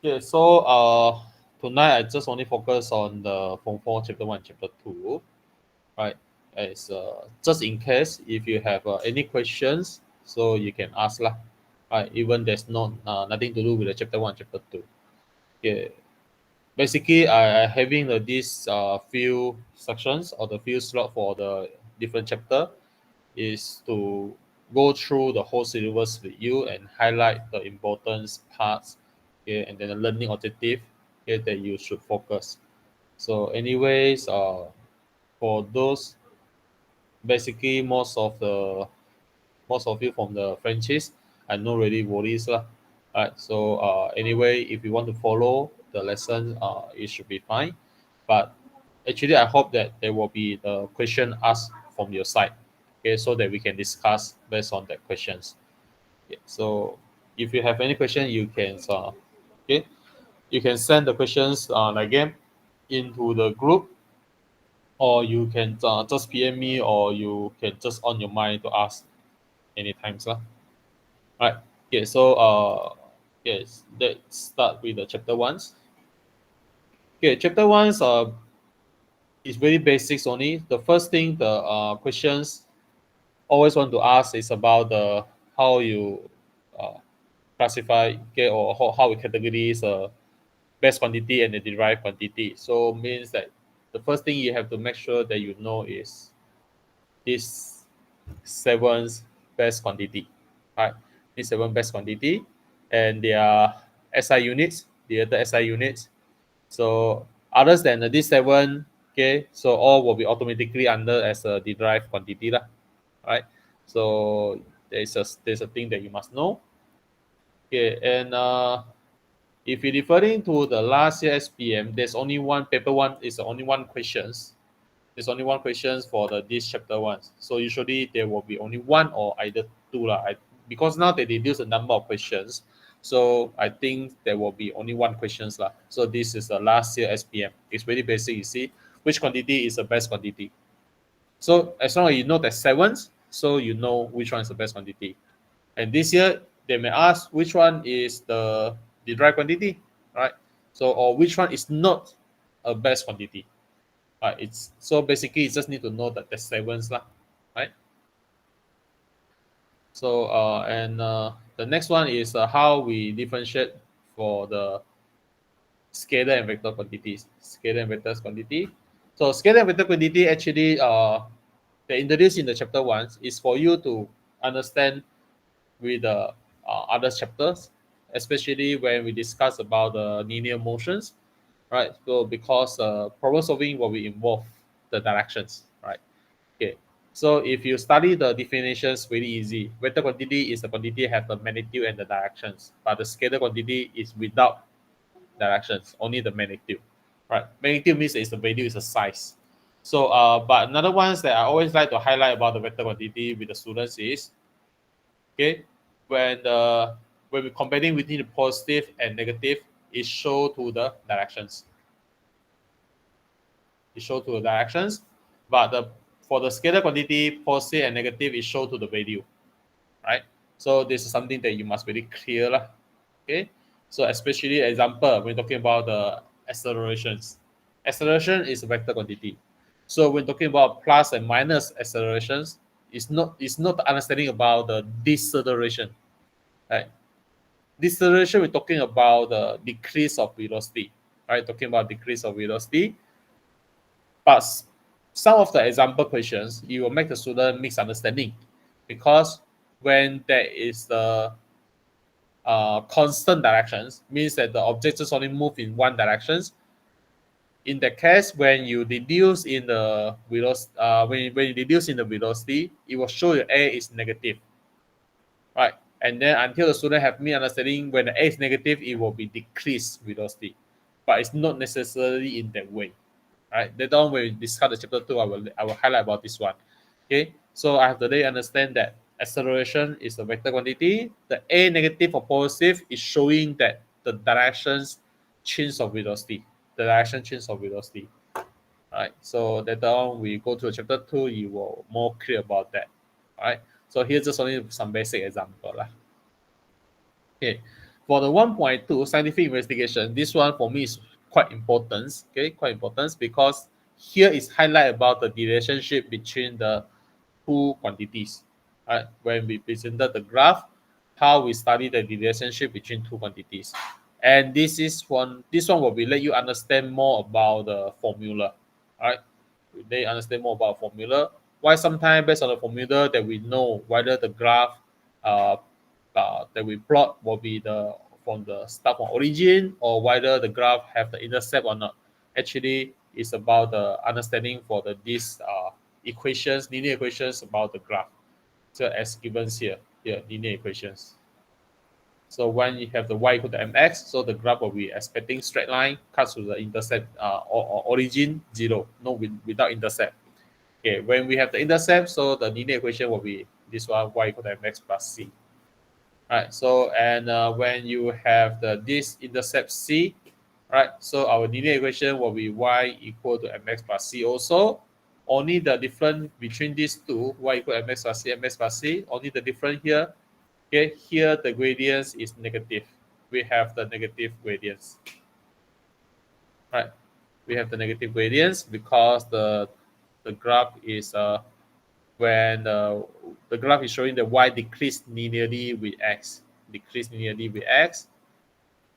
Okay, so tonight I just only focus on the Form 4 Chapter 1, Chapter 2, right? As just in case if you have any questions, so you can ask lah. Right, even there's not nothing to do with the Chapter 1, Chapter 2. Okay, basically I having this few sections or the few slot for the different chapter is to go through the whole syllabus with you and highlight the important parts, okay, and then the learning objective, okay, that you should focus. So anyways, for those, basically most of you from the franchise, I know really worries lah. Alright, so anyway, if you want to follow the lesson, it should be fine. But actually, I hope that there will be the question asked from your side, okay, so that we can discuss based on that questions. Okay, so if you have any question, you can okay, you can send the questions again into the group, or you can just PM me, or you can just on your mind to ask anytime, sir. Right. Okay. So yes, let's start with the chapter ones. Okay, chapter ones is very basics only. The first thing the questions always want to ask is about the how you uh, classify, okay, or how we categorize best quantity and the derived quantity. So means that the first thing you have to make sure that you know is this seven's best quantity, right? These seven best quantity, and they are SI units, the other SI units. So others than these seven, okay, so all will be automatically under as a derived quantity lah, right? So there's a thing that you must know. Okay, and if you're referring to the last year SPM, there's only one paper one is only one questions. There's only one questions for this chapter ones. So usually there will be only one or either two lah. Because now they reduce the number of questions, so I think there will be only one questions lah. So this is the last year SPM. It's very basic. You see which quantity is the best quantity. So as long as you know the sevens, so you know which one is the best quantity. And this year they may ask which one is the derived quantity, right? So or which one is not a best quantity. It's so basically you just need to know that the sevens lah, right? So and the next one is how we differentiate for the scalar and vector quantities. Scalar and vector quantity. So scalar and vector quantity actually they introduced in the chapter ones is for you to understand with the other chapters, especially when we discuss about the linear motions, right? So because problem solving will be involve the directions, right? Okay. So if you study the definitions, very easy. Vector quantity is the quantity have the magnitude and the directions, but the scalar quantity is without directions, only the magnitude, right? Magnitude means it's the value, is a size. So, but another ones that I always like to highlight about the vector quantity with the students is, okay, when we're comparing between the positive and negative, it show to the directions. It show to the directions, but for the scalar quantity, positive and negative is show to the value, right? So this is something that you must be very clear lah. Okay, so especially example when talking about the accelerations, acceleration is a vector quantity. So when talking about plus and minus accelerations, it's not understanding about the deceleration, right? Deceleration, we're talking about the decrease of velocity, right? Talking about decrease of velocity. But some of the example questions, you will make the student misunderstanding, because when there is the constant directions, means that the object just only move in one directions. In that case, when you reduce in the velocity, when you reduce in the velocity, it will show your A is negative, right? And then until the student have me understanding, when the A is negative, it will be decreased velocity, but it's not necessarily in that way. Right, later on when we discuss the chapter 2, I will highlight about this one. Okay, so I have to understand that acceleration is a vector quantity. The A negative or positive is showing that the directions change of velocity. The direction change of velocity. Right, so later on we go to chapter 2, you will more clear about that. All right, so here's just only some basic example lah. Okay, For the 1.2 scientific investigation, this one for me is quite important. Okay, quite important because here is highlight about the relationship between the two quantities. Right? When we presented the graph, how we study the relationship between two quantities. And this one will be let you understand more about the formula. Right? They understand more about formula. Why sometimes based on the formula that we know whether the graph uh, that we plot will be the from the start from origin or whether the graph have the intercept or not. Actually, it's about the understanding for the these equations, linear equations about the graph. So as given here linear equations. So when you have the y equal to mx, so the graph will be expecting straight line cuts to the intercept or origin 0, no without intercept. Okay, when we have the intercept, so the linear equation will be this one y equal to mx plus c. Right. So and when you have this intercept c, right? So our linear equation will be y equal to mx plus c also. Only the difference between these two, y equal to mx plus c, mx plus c, only the difference here. Okay, here the gradients is negative. We have the negative gradients. Right. We have the negative gradients because the graph is when the graph is showing the y decrease linearly with x,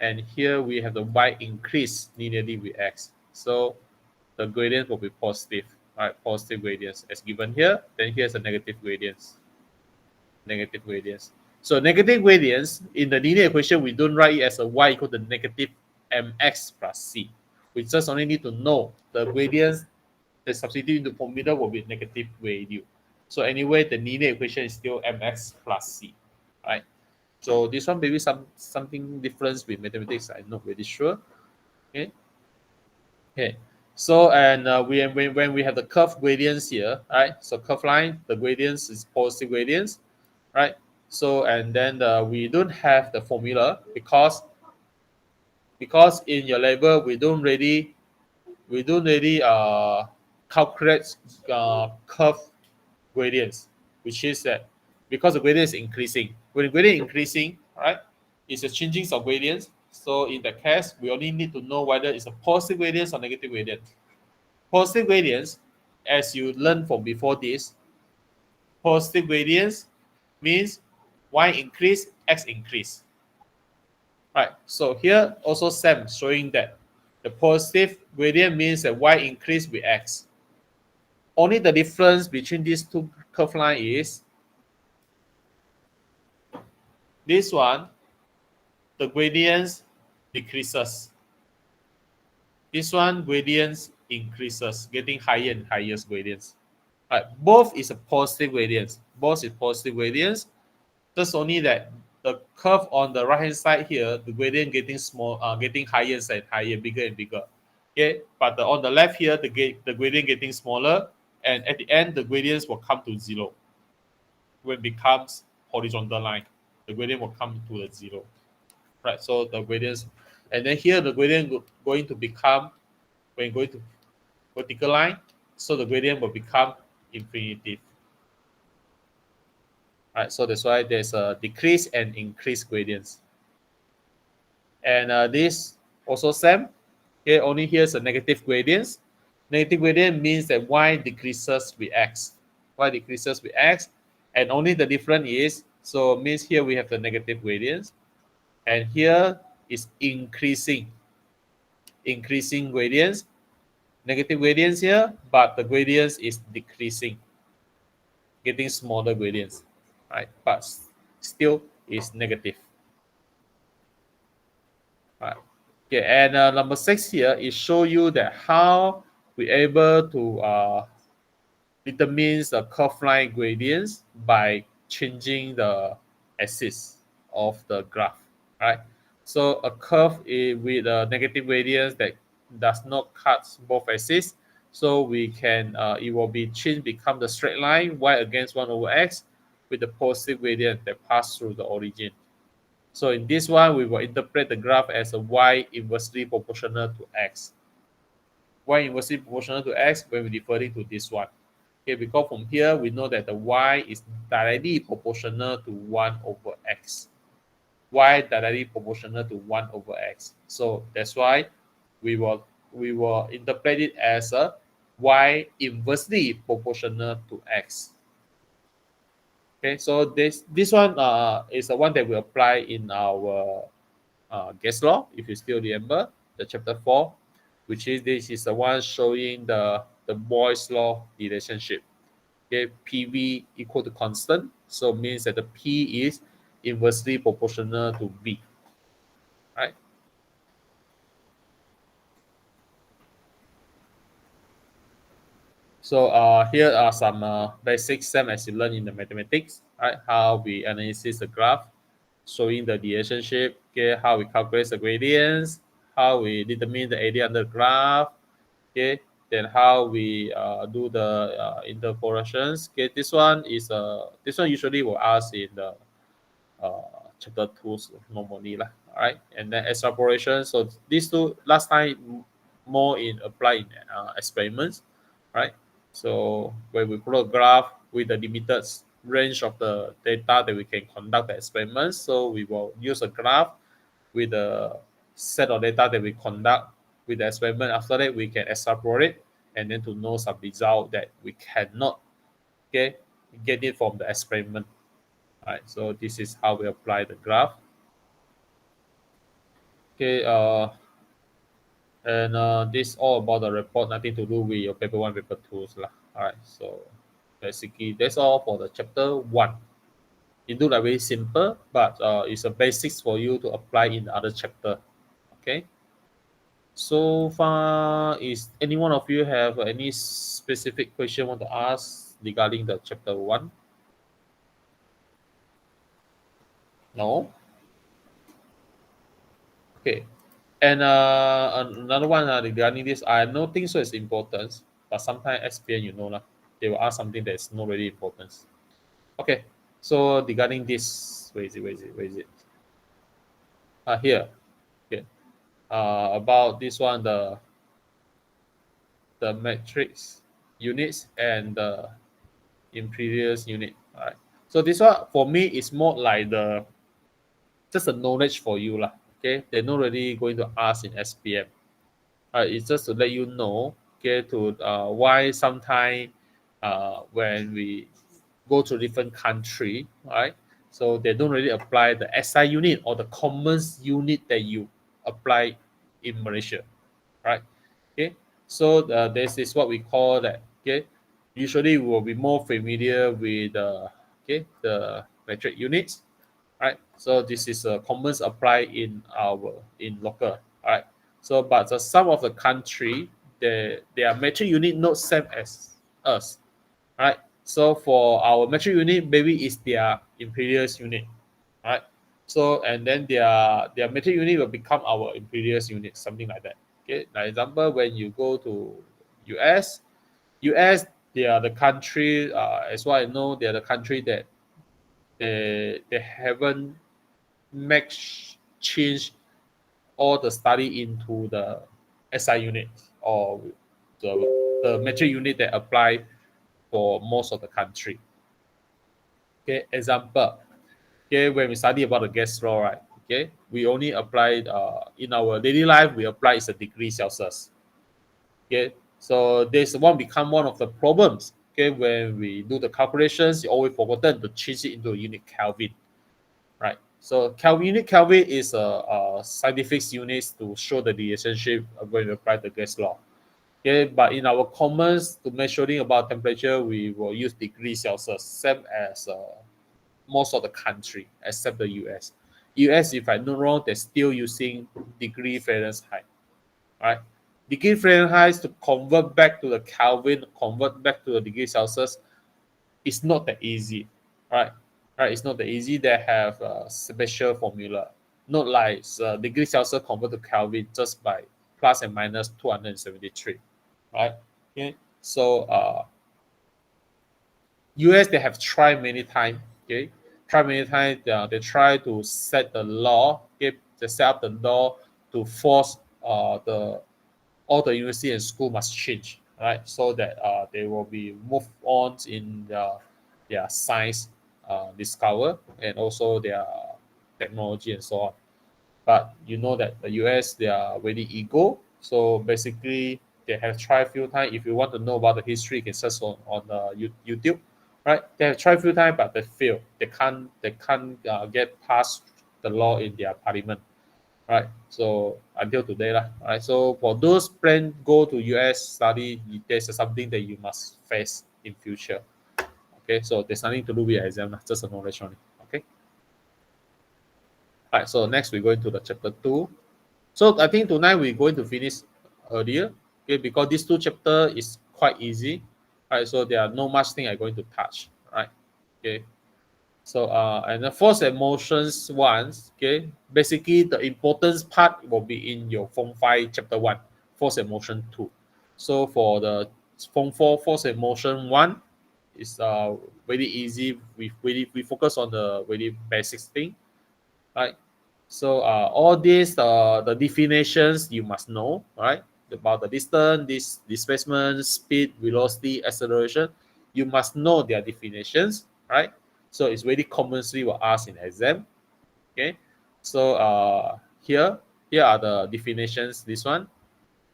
and here we have the y increase linearly with x. So the gradient will be positive, right? Positive gradients as given here. Then here's the negative gradients. Negative gradients. So negative gradients in the linear equation, we don't write it as a y equal to negative mx plus c. We just only need to know the gradients. The substitute in the formula will be negative value. So anyway, the linear equation is still mx plus c, right? So this one maybe something difference with mathematics. I'm not really sure. Okay. Okay. So and when we have the curve gradients here, right? So curve line, the gradients is positive gradients, right? So and then we don't have the formula because in your level we don't really calculate curve gradients, which is that because the gradient is increasing. When the gradient is increasing, right, it's a changing of gradients. So in that case, we only need to know whether it's a positive gradient or negative gradient. Positive gradients, as you learned from before this, positive gradients means y increase, x increase. Right. So here also same showing that the positive gradient means that y increase with x. Only the difference between these two curve line is this one, the gradients decreases. This one gradients increases, getting higher and higher gradients. Right, both is a positive gradients. Both is positive gradients. Just only that the curve on the right hand side here, the gradient getting small, getting higher and higher, bigger and bigger. Okay, but on the left here, the gradient getting smaller, and at the end, the gradients will come to 0. When it becomes horizontal line, the gradient will come to the 0. Right, so the gradients, and then here the gradient going to become when going to vertical line, so the gradient will become infinitive. Right, so that's why there's a decrease and increase gradients. And this also same. Okay, only here's a negative gradients. Negative gradient means that y decreases with x. Y decreases with x, and only the difference is so means here we have the negative gradients, and here is increasing gradients. Negative gradients here, but the gradients is decreasing, getting smaller gradients, right? But still is negative. Right. Okay, and number 6 here is show you that how we able to determine the curve line gradients by changing the axis of the graph, right? So a curve with a negative gradients that does not cut both axes, so we can it will be changed become the straight line y against 1 over x with the positive gradient that pass through the origin. So in this one, we will interpret the graph as a y inversely proportional to x. Y inversely proportional to x when we're referring to this one. Okay, because from here, we know that the y is directly proportional to 1 over x. y directly proportional to 1 over x. So that's why we will interpret it as a y inversely proportional to x. Okay, so this one is the one that we apply in our gas law, if you still remember, the chapter 4, which is this is the one showing the Boyle's law relationship. Okay, PV equal to constant, so means that the P is inversely proportional to V, right? So here are some basic same as you learn in the mathematics, right? How we analyze the graph, showing the relationship, okay, how we calculate the gradients, how we determine the area under the graph, okay, then how we do the interpolations. Okay, this one usually will ask in the chapter 2 normally lah. All right, and then extrapolation. So these two last time more in apply in experiments, right? So when we plot a graph with the limited range of the data that we can conduct the experiments, so we will use a graph with the set of data that we conduct with the experiment. After that, we can extrapolate and then to know some result that we cannot get it from the experiment. All right, so this is how we apply the graph. Okay, and this all about the report, nothing to do with your paper one, paper twos lah. All right, so basically that's all for the chapter 1. It look like very simple, but it's a basics for you to apply in the other chapter. Okay. So far, is any one of you have any specific question want to ask regarding the chapter 1? No? Okay. And another one regarding this, I don't think so it's important, but sometimes SPM, lah, they will ask something that's not really important. Okay. So regarding this, where is it? Here. Okay. About this one, the matrix units and the imperious unit. All right. So this one for me is more like the just a knowledge for you lah. Okay, they're not really going to ask in SPM. It's just to let you know. Okay, to why sometimes when we go to different country, right? So they don't really apply the SI unit or the common unit that you apply in Malaysia, right? Okay, so this is what we call that. Okay, usually we will be more familiar with the metric units, right? So this is a common apply in local, all right? So but some of the country their metric unit not same as us, right? So for our metric unit, maybe is their imperious unit, right? So and then their metric unit will become our imperious unit, something like that. Okay, like example, when you go to US, they are the country. As what I know, they are the country that they haven't make change all the study into the SI unit or the metric unit that apply for most of the country. Okay, example. Okay, when we study about the gas law, right? Okay, we only apply in our daily life. We apply is a degree Celsius. Okay, so this one become one of the problems. Okay, when we do the calculations, you always forgotten to change it into a unit Kelvin, right? So unit Kelvin is a scientific unit to show the relationship when we apply the gas law. Okay, but in our comments to measuring about temperature, we will use degree Celsius, same as most of the country except the US. US, if I'm not wrong, they're still using degree Fahrenheit, right? Degree Fahrenheit to convert back to the Kelvin, convert back to the degree Celsius, it's not that easy, right? Right, it's not that easy. They have a special formula, not like degree Celsius convert to Kelvin just by plus and minus 273, right? Okay, so US they have tried many times. Okay, try many times. They try to set the law. Okay, they set up the law to force the all the university and school must change, right? So that they will be moved on in their science discover and also their technology and so on. But you know that the US, they are very ego. So basically, they have tried a few times. If you want to know about the history, you can search on YouTube, right? They have tried a few times, but they fail. They can't get past the law in their parliament, right? So until today, lah, right? So for those plan go to US study, there's something that you must face in future. Okay, so there's nothing to do with exam, just a knowledge only. Okay. All right. So next we go into the chapter 2. So I think tonight we're going to finish earlier, okay, because this 2 chapter is quite easy, right? So there are no much thing I'm going to touch, right? Okay. So and the force emotions ones, okay, basically the importance part will be in your Form 5 chapter 1, force emotion 2. So for the Form 4 force emotion 1 is very easy. We focus on the very basic thing, right? So all these the definitions you must know, right? About the distance, this displacement, speed, velocity, acceleration. You must know their definitions, right? So it's very commonly will ask in exam. Okay. So here are the definitions. This one,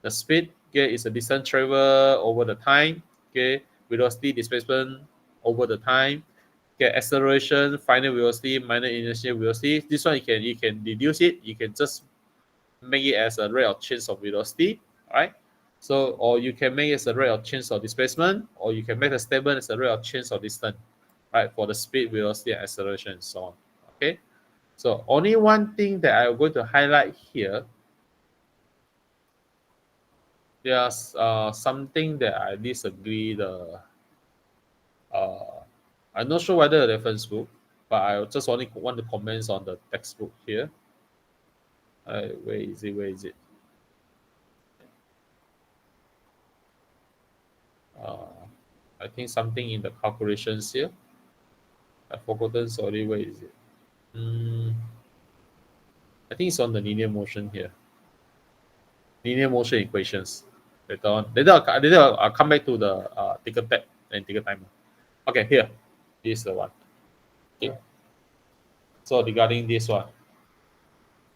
the speed, okay, is a distance travel over the time. Okay, velocity, displacement over the time. Okay, acceleration, final velocity, minor initial velocity. This one you can deduce it. You can just make it as a rate of change of velocity, right? So or you can make it as a rate of change of displacement, or you can make a statement as a rate of change of distance, right? For the speed, velocity, and acceleration, and so on. Okay. So only one thing that I'm going to highlight here, there's something that I disagree. Uh, I'm not sure whether the reference book, but I just only want to comment on the textbook here. Where is it? Where is it? Uh, I think something in the calculations here. I've forgotten. Sorry, where is it? I think it's on the linear motion here. Linear motion equations. Later I'll come back to the ticker tab and ticker timer. Okay, here. This is the one. Okay. So regarding this one,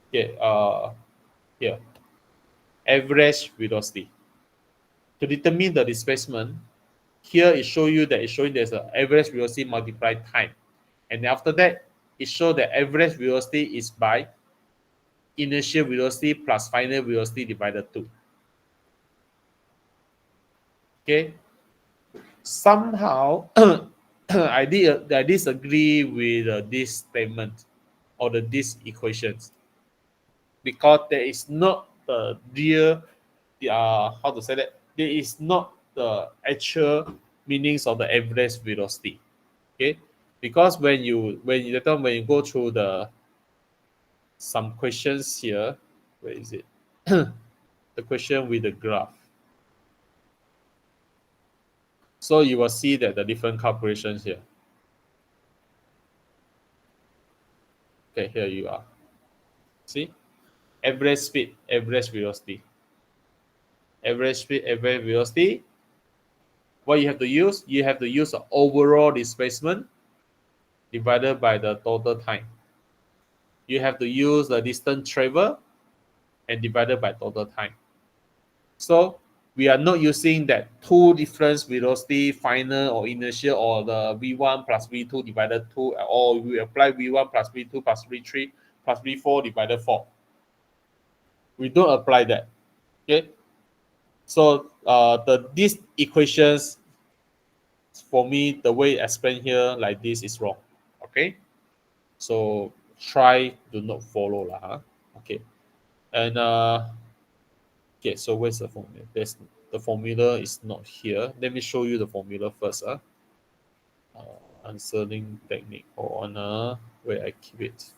okay, here, average velocity. To determine the displacement, here it show you that it's showing there's an average velocity multiplied time. And after that, it shows that average velocity is by initial velocity plus final velocity divided 2. Okay. Somehow, I disagree with this statement or these equations, because there is not the real, how to say that, there is not the actual meanings of the average velocity. Okay, because when you go through the some questions here, where is it? The question with the graph. So you will see that the different calculations here. Okay, here you are. See, average speed, average velocity, average speed, average velocity. What you have to use? You have to use the overall displacement divided by the total time. You have to use the distance travel and divided by total time. So we are not using that two different velocity, final or initial, or the V1 plus V2 divided 2, or we apply V1 plus V2 plus V3 plus V4 divided 4. We don't apply that. Okay. So these equations, for me, the way I explain here like this is wrong. Okay. So try to not follow lah. Huh? Okay. And okay, so where's the formula? The formula is not here. Let me show you the formula first. Answering technique on where I keep it.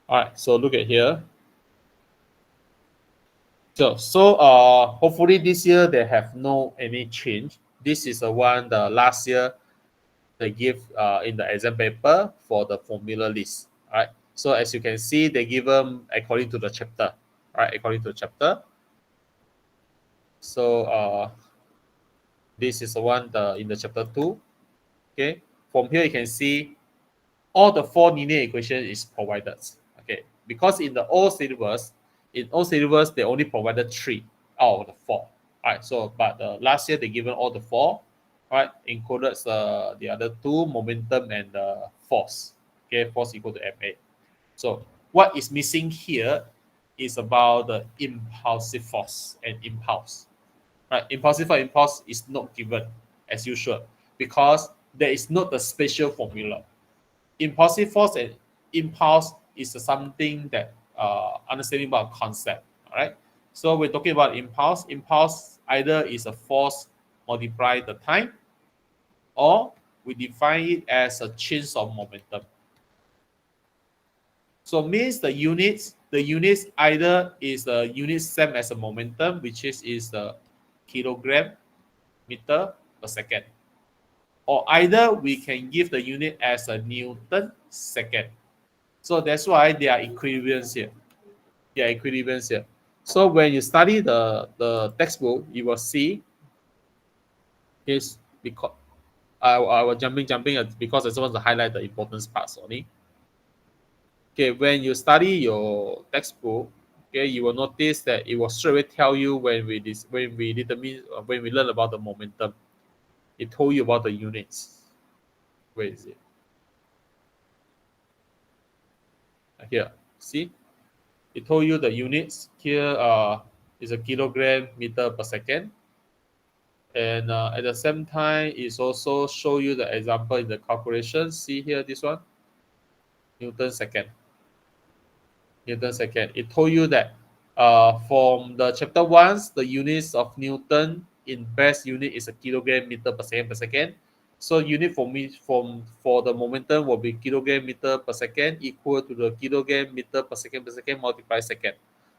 All right, so look at here. So hopefully this year they have no any change. This is the one the last year they give in the exam paper for the formula list. All right. So as you can see, they give them according to the chapter. All right, according to the chapter. So this is the one in the chapter 2. Okay. From here you can see all the 4 linear equations is provided. Okay. Because in old syllabus they only provided 3 out of the 4. All right. So but last year they given all the 4. All right, included the other 2, momentum and force. Okay, force equal to ma. So what is missing here is about the impulsive force and impulse. Right, impulsive force impulse is not given as usual because there is not a special formula. Impulsive force and impulse is something that understanding about concept. All right, so we're talking about impulse. Impulse either is a force multiply the time, or we define it as a change of momentum. So means the units either is the unit same as a momentum, which is the kilogram meter per second, or either we can give the unit as a Newton second. So that's why they are equivalents here. They are equivalents here. So when you study the textbook, you will see is because I was jumping because I just want to highlight the important parts only. Okay, when you study your textbook, okay, you will notice that it will straight away tell you when we learn about the momentum, it told you about the units. Where is it? Here, see, it told you the units. Here is a kilogram meter per second, and at the same time, it's also show you the example in the calculation. See here, this one, Newton second. Newton second. It told you that from the chapter 1, the units of Newton in best unit is a kilogram meter per second. So unit for the momentum will be kilogram meter per second equal to the kilogram meter per second multiplied second.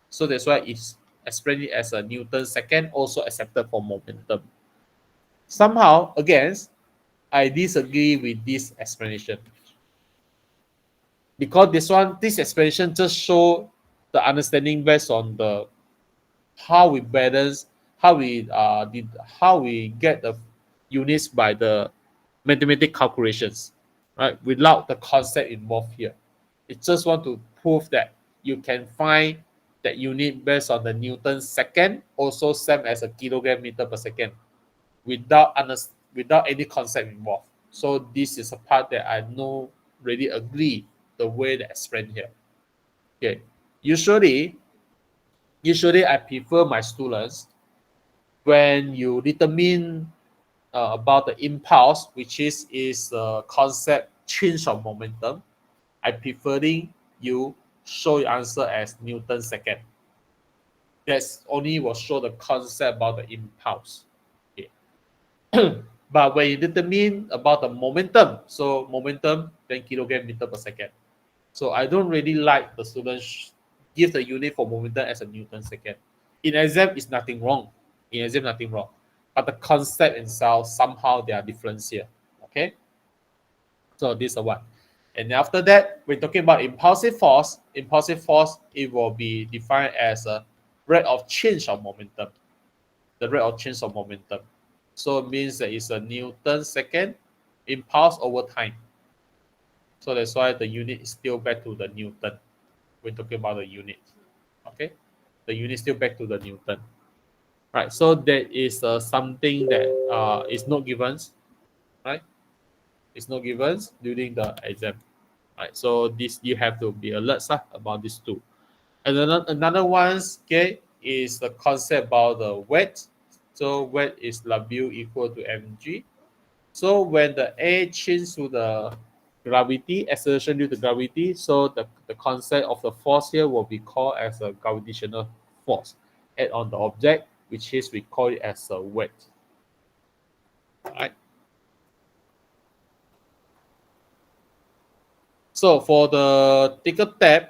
So that's why it's explained it as a Newton second, also accepted for momentum. Somehow, again, I disagree with this explanation because this explanation just show the understanding based on the how we balance, how we get the units by the mathematical calculations, right? Without the concept involved here. It just want to prove that you can find that unit based on the Newton second, also same as a kilogram meter per second, without any concept involved. So this is a part that I no really agree the way they explain here. Okay, usually I prefer my students when you determine about the impulse, which is the concept change of momentum. I preferring you show your answer as Newton second. That's only will show the concept about the impulse. Okay. But when you determine about the momentum, so momentum then kilogram meter per second. So I don't really like the students give the unit for momentum as a Newton second. In exam, is nothing wrong. In exam, nothing wrong. But the concept itself, somehow they are different here. Okay? So this is one. And after that, we're talking about impulsive force. Impulsive force, it will be defined as a rate of change of momentum. The rate of change of momentum. So it means that it's a Newton second impulse over time. So that's why the unit is still back to the Newton. We're talking about the unit. Okay? The unit is still back to the Newton. Right. So that is something that is not given, right? It's not given during the exam. Right. So this you have to be alert about these two. And another one, okay, is the concept about the weight. So weight is W equal to mg. So when the A changes to the gravity, acceleration due to gravity, so the concept of the force here will be called as a gravitational force add on the object, which is we call it as a weight. Right. So for the ticker tab,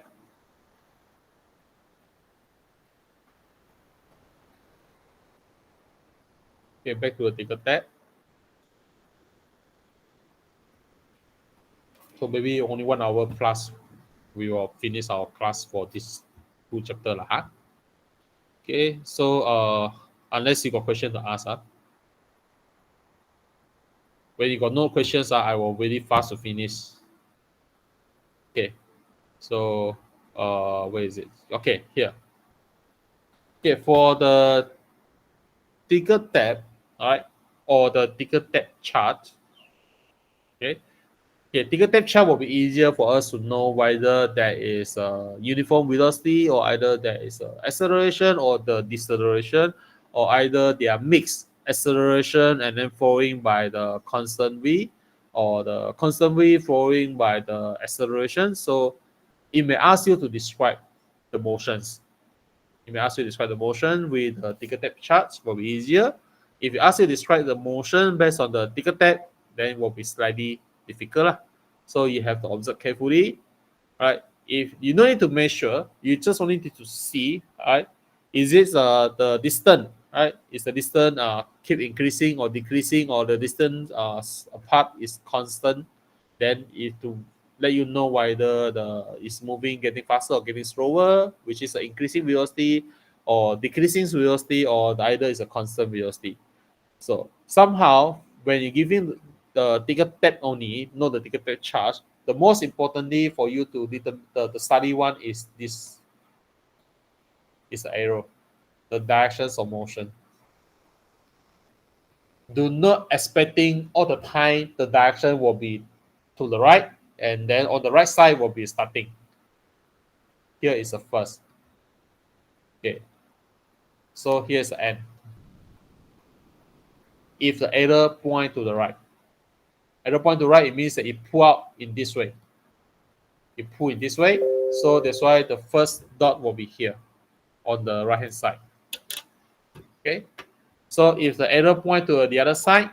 Okay, back to the ticker tab. So maybe only 1 hour plus we will finish our class for this 2 chapter lah. Huh? Okay, so unless you got question to ask, when you got no questions, I will really fast to finish. Okay, so where is it? Okay, here. Okay, for the ticker tab, all right, or the ticker tab chart. Okay, okay, ticker tab chart will be easier for us to know whether there is a uniform velocity or either there is a acceleration or the deceleration, or either they are mixed acceleration and then following by the constant v, or the constant v following by the acceleration. So it may ask you to describe the motions. It may ask you to describe the motion with the ticker tab charts, will be easier. If you ask you to describe the motion based on the ticker tab, then it will be slightly difficult. So you have to observe carefully. Right? If you don't need to measure, you just only need to see, right? Is it the distance, right? Is the distance keep increasing or decreasing, or the distance apart is constant? Then it to let you know whether the is moving, getting faster or getting slower, which is an increasing velocity or decreasing velocity, or either is a constant velocity. So somehow, when you give him the ticket tab only, not the ticket tab charge, the most importantly for you to the study one is this, is the arrow, the directions of motion. Do not expecting all the time the direction will be to the right, and then on the right side will be starting. Here is the first. Okay. So here's the end. If the arrow point to the right, arrow point to the right, it means that it pull out in this way. It pull in this way. So that's why the first dot will be here on the right hand side. Okay. So if the arrow point to the other side,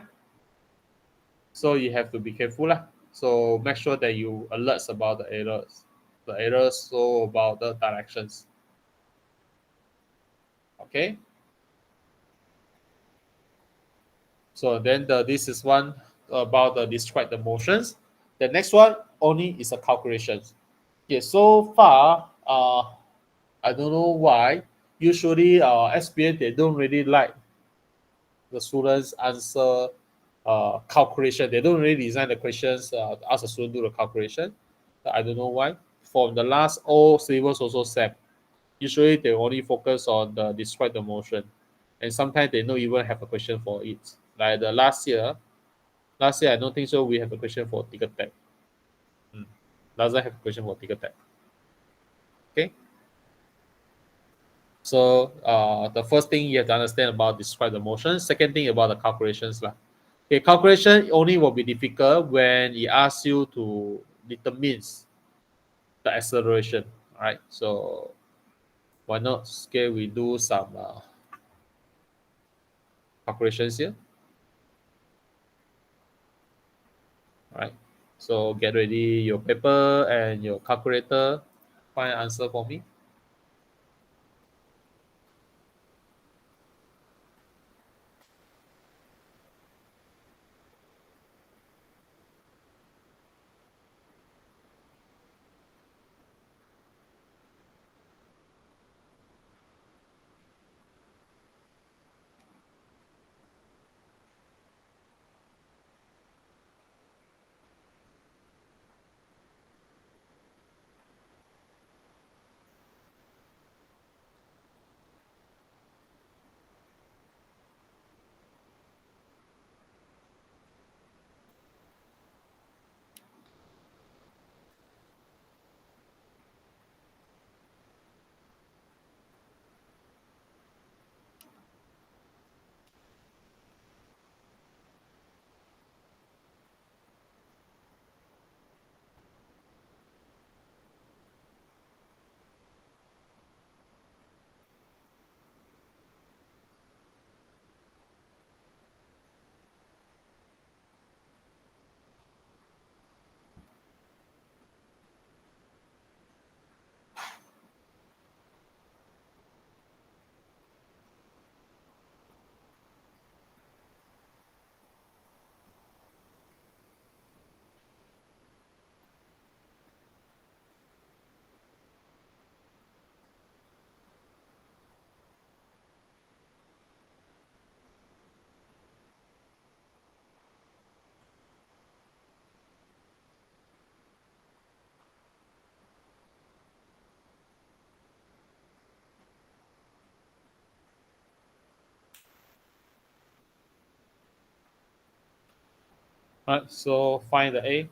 so you have to be careful lah. So make sure that you alerts about the errors. The errors so about the directions. Okay. So then this is one about the describe the motions. The next one only is a calculations. Okay, so far, I don't know why. Usually, SPM they don't really like the students answer calculation. They don't really design the questions ask the student do the calculation. I don't know why. For the last all syllabus also same. Usually they only focus on the describe the motion, and sometimes they don't even have a question for it. Like the last year I don't think so. We have a question for ticket tag. Doesn't have a question for ticket tag. Okay. So the first thing you have to understand about describe the motion. Second thing about the calculations lah. Okay, calculation only will be difficult when it asks you to determine the acceleration. All right. So why not? Okay, we do some calculations here. All right. So get ready your paper and your calculator. Find an answer for me. Right, so find the A.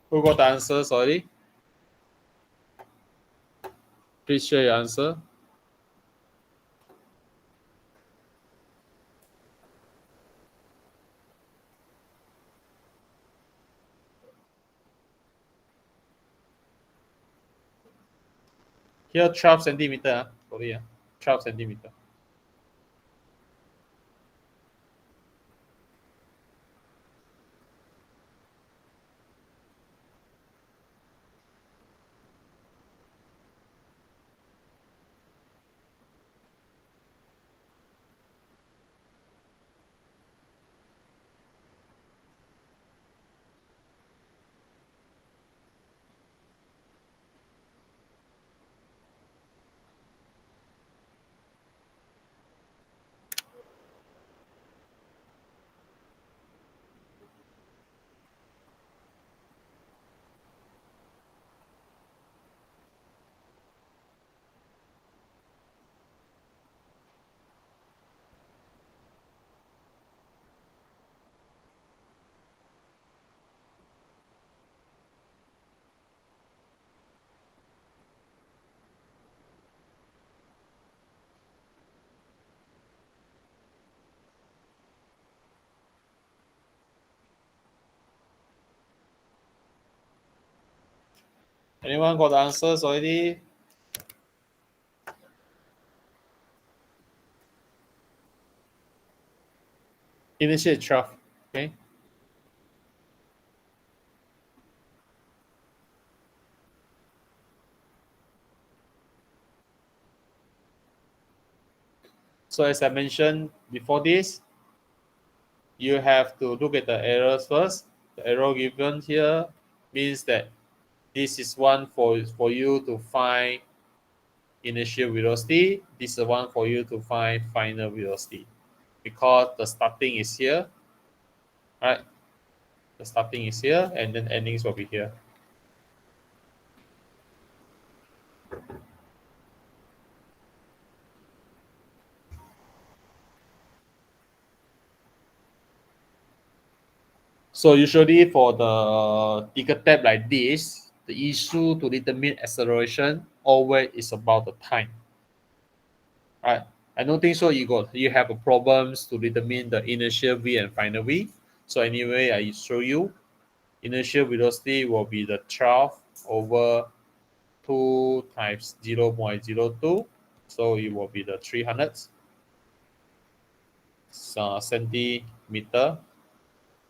Who got the answers already? Please share your answer. Here 12 centimeter. Sorry, 12 centimeter. Anyone got the answers already? Initiate 12. Okay. So as I mentioned before this, you have to look at the errors first. The error given here means that this is one for you to find initial velocity. This is one for you to find final velocity. Because the starting is here, right? The starting is here, and then endings will be here. So usually for the ticker tab like this, the issue to determine acceleration always is about the time. Right? I don't think so. You have a problems to determine the initial v and final v. So anyway, I show you initial velocity will be the 12 over 2 times 0 0.02. So it will be the 300 centimeter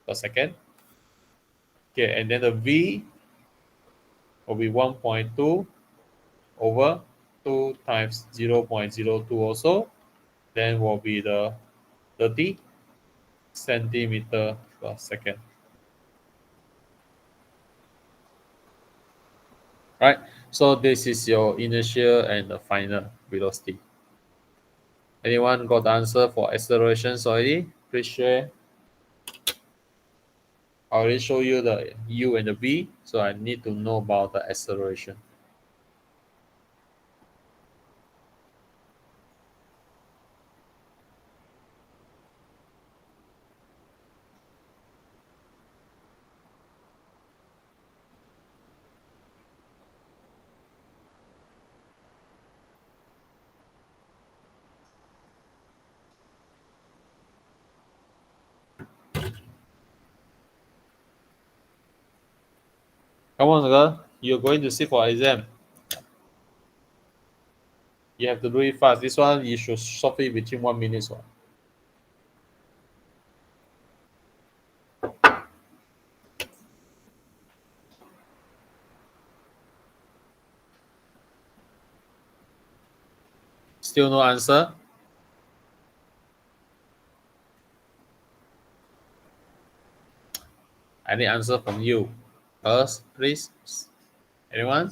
per second. Okay, and then the v will be 1.2 over 2 times 0 0.02 also. Then will be the 30 centimeter per second. Right? So this is your initial and the final velocity. Anyone got the answer for accelerations already? Please share. I already show you the u and the v, so I need to know about the acceleration. Come on, girl. You're going to sit for exam. You have to do it fast. This one you should solve it within 1 minute. So. Still no answer? I need answer from you. Us, please. Anyone?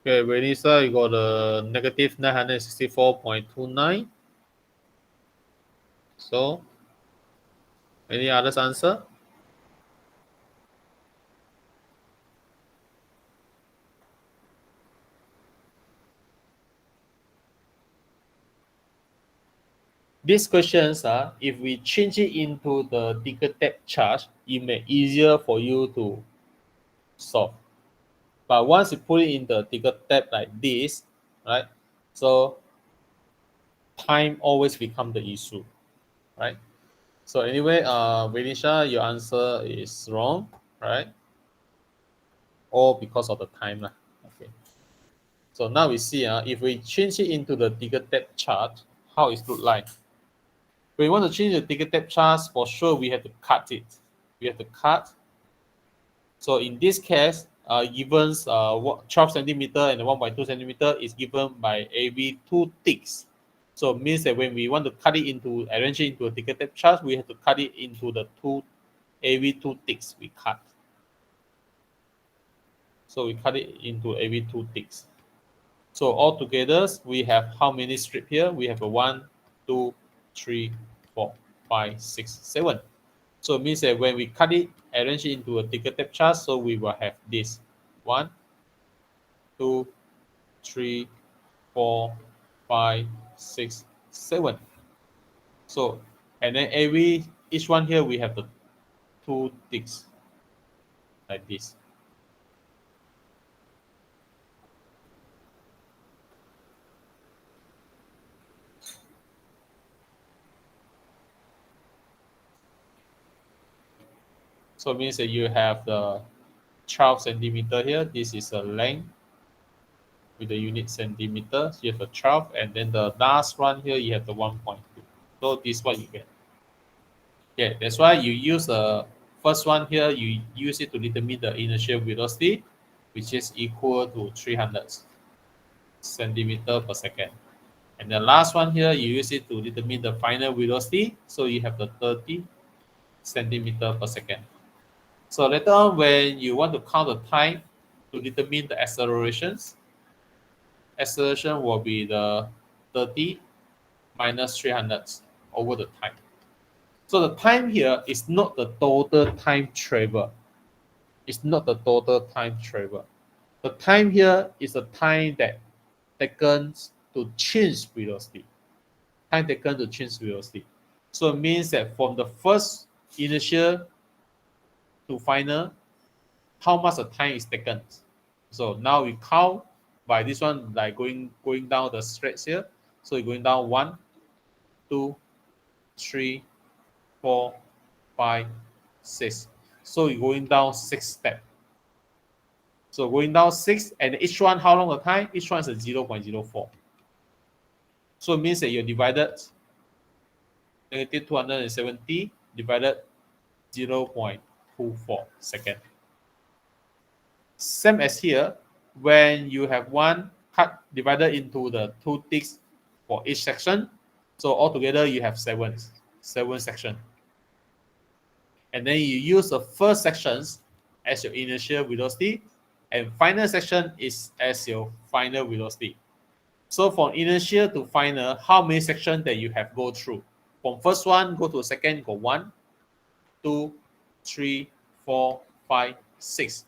Okay, Vanessa, you got a negative 964.29. So, any others answer? These questions are, if we change it into the ticker depth chart, it may easier for you to solve. But once you put it in the ticker depth like this, right? So time always become the issue, right? So anyway, Venisha, your answer is wrong, right? All because of the time. Okay. So now we see if we change it into the ticker depth chart, how it look like. When we want to change the ticker depth chart, for sure we have to cut it. We have to cut. So in this case, given 12 centimeter and 1.2 centimeter is given by AV 2 ticks. So it means that when we want to cut it into, arrange it into a ticker depth chart, we have to cut it into the two AV 2 ticks we cut. So we cut it into AV 2 ticks. So altogether, we have how many strips here? We have a 1, 2, 3, 4, 5, 6, 7. So it means that when we cut it, arrange it into a ticker depth chart, so we will have this 1, 2, 3, 4, 5, 6, 7. So, and then each one here we have the 2 ticks like this. So it means that you have the 12 centimeter here. This is a length with the unit centimeter. So you have the 12, and then the last one here you have the 1.2. So this is what you get. Yeah, that's why you use the first one here. You use it to determine the initial velocity, which is equal to 300 centimeter per second. And the last one here, you use it to determine the final velocity. So you have the 30 centimeter per second. So later on, when you want to count the time to determine the accelerations, acceleration will be the 30 minus 300 over the time. So the time here is not the total time travel. It's not the total time travel. The time here is the time that taken to change velocity. Time taken to change velocity. So it means that from the first initial to final, how much the time is taken. So now we count by this one, like going down the stretch here. So you're going down 1, 2, 3, 4, 5, 6. So you're going down 6 steps. So going down 6, and each one, how long the time? Each one is a 0.04. So it means that you divided negative 270 divided 0.24 second. Same as here, when you have one cut divided into the 2 ticks for each section, so altogether you have seven sections. And then you use the first sections as your initial velocity, and final section is as your final velocity. So from initial to final, how many sections that you have go through? From first one go to second, go 1, 2, 3, 4, 5, 6.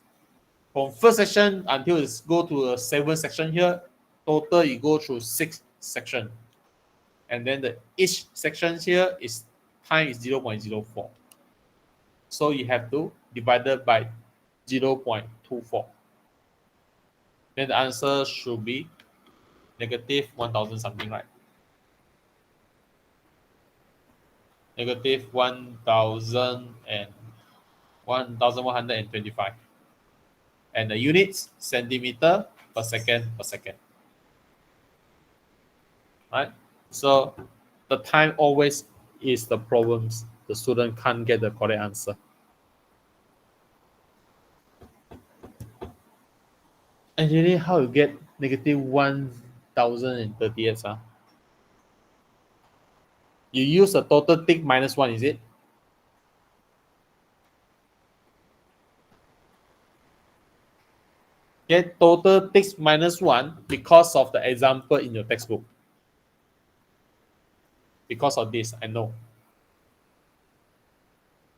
From first section until it's go to the 7th section here, total you go through 6 sections. And then each section here is time is 0.04. So you have to divide it by 0.24. Then the answer should be negative 1000 something, right? Negative 1125. And the units, centimeter per second per second. Right? So the time always is the problems. The student can't get the correct answer. Actually, how you get negative 1038? You use a total tick minus 1, is it? Get total ticks minus 1 because of the example in your textbook. Because of this, I know.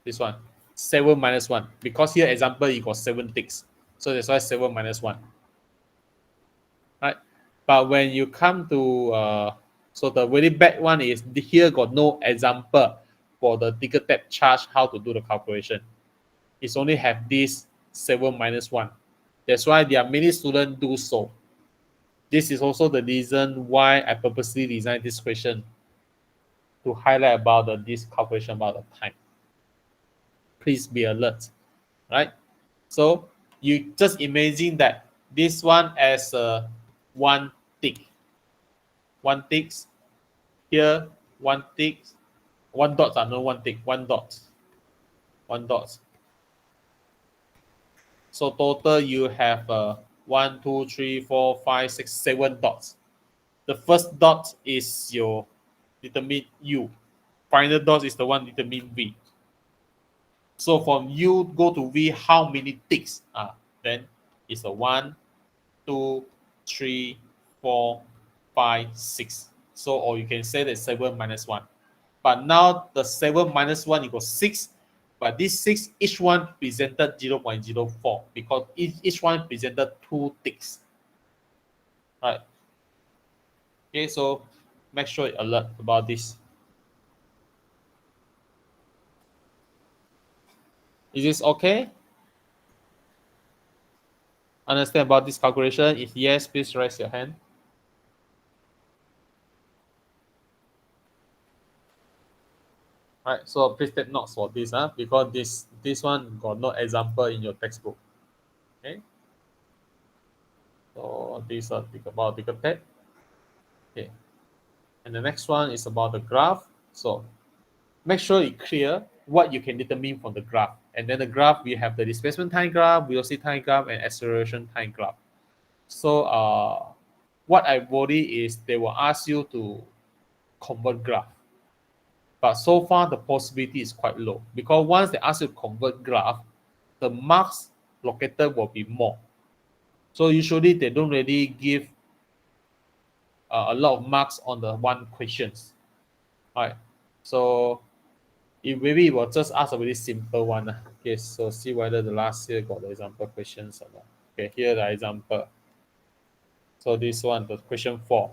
This one, 7 minus 1. Because here example, you got 7 ticks. So that's why 7 minus 1. Right? But when you come to, so the very bad one is here got no example for the ticker tape charge, how to do the calculation. It's only have this 7 minus 1. That's why there are many students do so. This is also the reason why I purposely designed this question to highlight about this calculation about the time. Please be alert, right? So you just imagine that this one as a 1 tick. 1 ticks here, 1 tick, 1 dot, no 1 tick, 1 dot. 1 dot. So total you have 1, 2, 3, 4, 5, 6, 7 dots. The first dot is your determine U. Final dot is the one determine V. So from U go to V, how many ticks? Then it's a 1, 2, 3, 4, 5, 6. So, or you can say that 7 minus 1. But now the 7 minus 1 equals 6. But this 6, each one presented 0.04 because each one presented 2 ticks. Right. Okay, so make sure you're alert about this. Is this okay? Understand about this calculation? If yes, please raise your hand. Right, so please take notes for this, because this one got no example in your textbook. Okay. So these are about ticker tape. Okay. And the next one is about the graph. So make sure it's clear what you can determine from the graph. And then the graph, we have the displacement time graph, velocity time graph, and acceleration time graph. So what I worry is they will ask you to convert graph. But so far, the possibility is quite low because once they ask you to convert graph, the marks located will be more. So usually they don't really give a lot of marks on the one questions. All right. So maybe it will just ask a very simple one. Okay, so see whether the last year got the example questions or not. Okay, here the example. So this one, the question 4.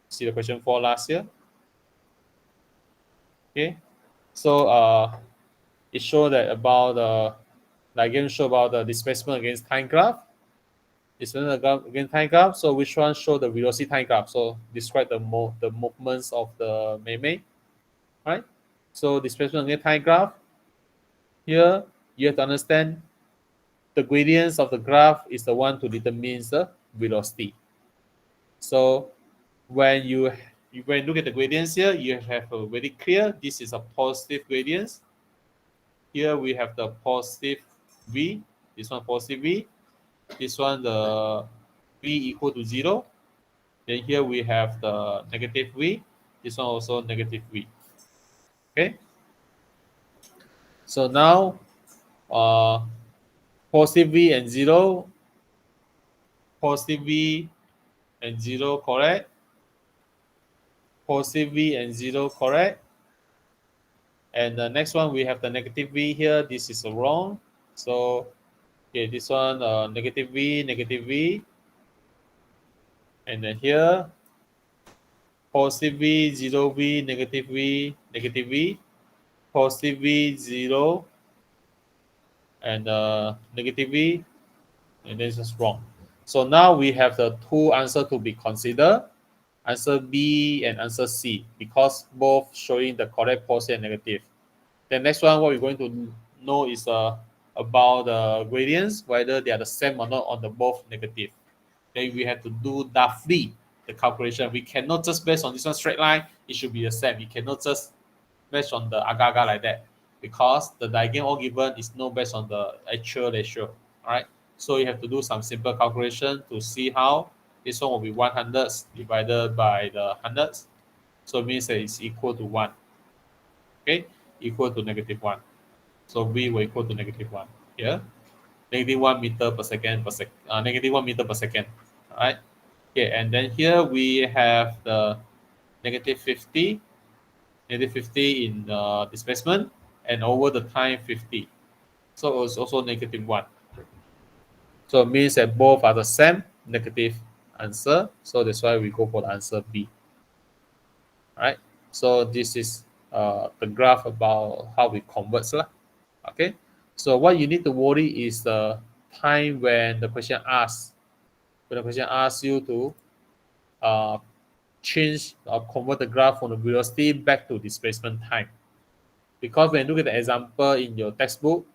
See the question 4 last year? Okay. So it showed that about the again show about the displacement against time graph. Displacement against time graph. So which one show the velocity time graph? So describe the movements of the meme, right? So displacement against time graph. Here you have to understand the gradients of the graph is the one to determine the velocity. So when you look at the gradients here, you have a very clear. This is a positive gradients. Here we have the positive V. This one positive V. This one the v equal to 0. Then here we have the negative v. This one also negative v. Okay. So now positive v and 0, positive v and 0, correct? Positive v and 0, correct? And the next one, we have the negative v here. This is wrong. So, okay, this one, negative v. And then here, positive v, 0v, negative v, positive v, 0, and negative v, and this is wrong. So now we have the two answers to be considered, answer B and answer C, because both showing the correct positive and negative. The next one, what we're going to know is about the gradients, whether they are the same or not on the both negative. Then we have to do roughly the calculation. We cannot just based on this one straight line, it should be the same. You cannot just based on the agar-agar like that, because the diagram all given is not based on the actual ratio. All right. So you have to do some simple calculation to see how this one will be 100 divided by the hundreds. So it means that it's equal to 1. Okay, equal to negative 1. So V will equal to negative 1 here. Negative 1 meter per second negative 1 meter per second. All right. Okay, and then here we have the negative 50, negative 50 in displacement, and over the time 50. So it's also negative 1. So it means that both are the same negative answer. So that's why we go for the answer B. All right. So this is the graph about how we convert. Okay. So what you need to worry is the time when the question asks. When the question asks you to change or convert the graph from the velocity back to displacement time. Because when you look at the example in your textbook,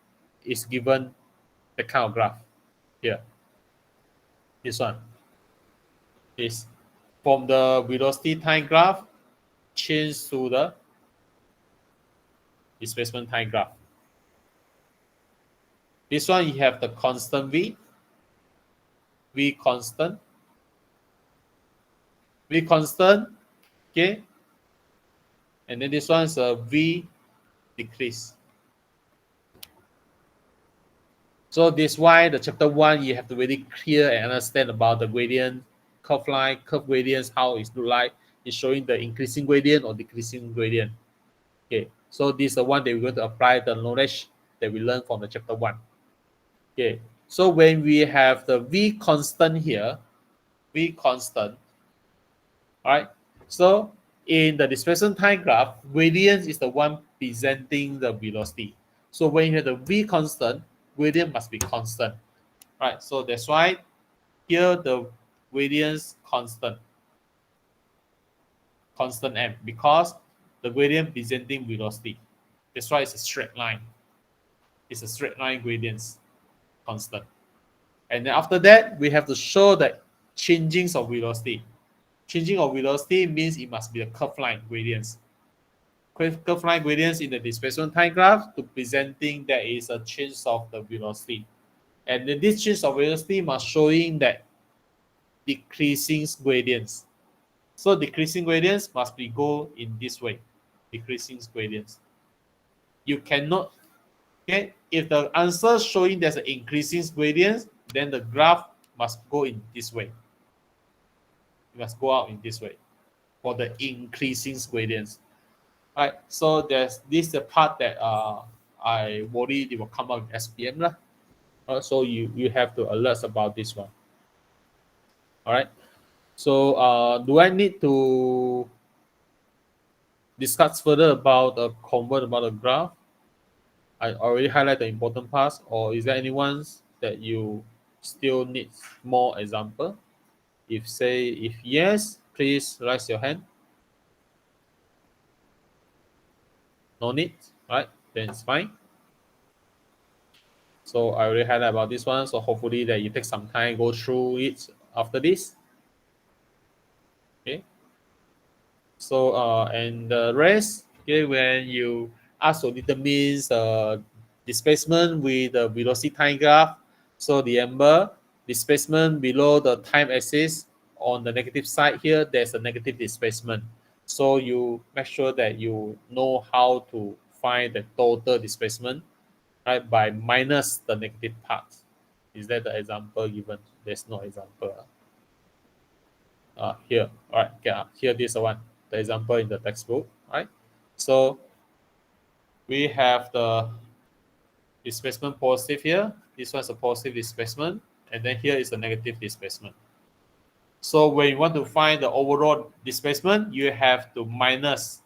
it's given the kind of graph here. This one is from the velocity time graph change to the displacement time graph. This one you have the constant v constant, okay, and then this one is a v decrease. So this is why the chapter 1 you have to really clear and understand about the gradient, curve line, curve gradients, how it look like. It's showing the increasing gradient or decreasing gradient. Okay, so this is the one that we're going to apply the knowledge that we learned from the chapter 1. Okay, so when we have the v constant here, v constant, all right, so in the displacement time graph, gradient is the one presenting the velocity. So when you have the v constant, gradient must be constant. Right, so that's why here the gradient's constant m, because the gradient presenting velocity. That's why it's a straight line. It's a straight line gradients constant. And then after that, we have to show the changing of velocity. Changing of velocity means it must be a curve line gradients. Curve line gradients in the displacement time graph to presenting there is a change of the velocity. And then this change of velocity must showing that decreasing gradients. So decreasing gradients must be go in this way. Decreasing gradients. You cannot, okay, if the answer showing there's an increasing gradients, then the graph must go in this way. It must go out in this way for the increasing gradients. All right, so there's this the part that I worry it will come out in SPM lah. So you have to alert about this one. All right. So do I need to discuss further about the convert about the graph? I already highlight the important parts, or is there anyone that you still need more example? If yes, please raise your hand. No need, right? Then it's fine. So I already highlight about this one. So hopefully that you take some time, go through it after this. Okay. So and the rest, okay, when you ask to determine displacement with the velocity time graph, so remember displacement below the time axis on the negative side here, there's a negative displacement. So you make sure that you know how to find the total displacement, right, by minus the negative part. Is that the example given? There's no example. Here, all right, okay, here this one, the example in the textbook, right? So we have the displacement positive here. This one's a positive displacement, and then here is a negative displacement. So when you want to find the overall displacement, you have to minus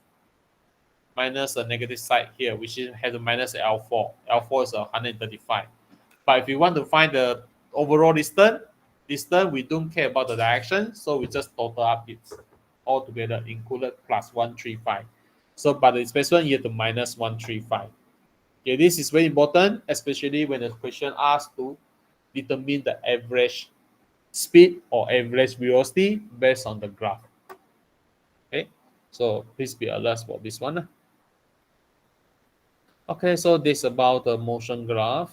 the negative side here, which is has a minus L4. L4 is 135. But if you want to find the overall distance, we don't care about the direction, so we just total up it all together, included plus 135. So but the displacement you have to minus 135. Okay, this is very important, especially when the question asks to determine the average speed or average velocity based on the graph. Okay, so please be alert for this one. Okay, so this is about the motion graph.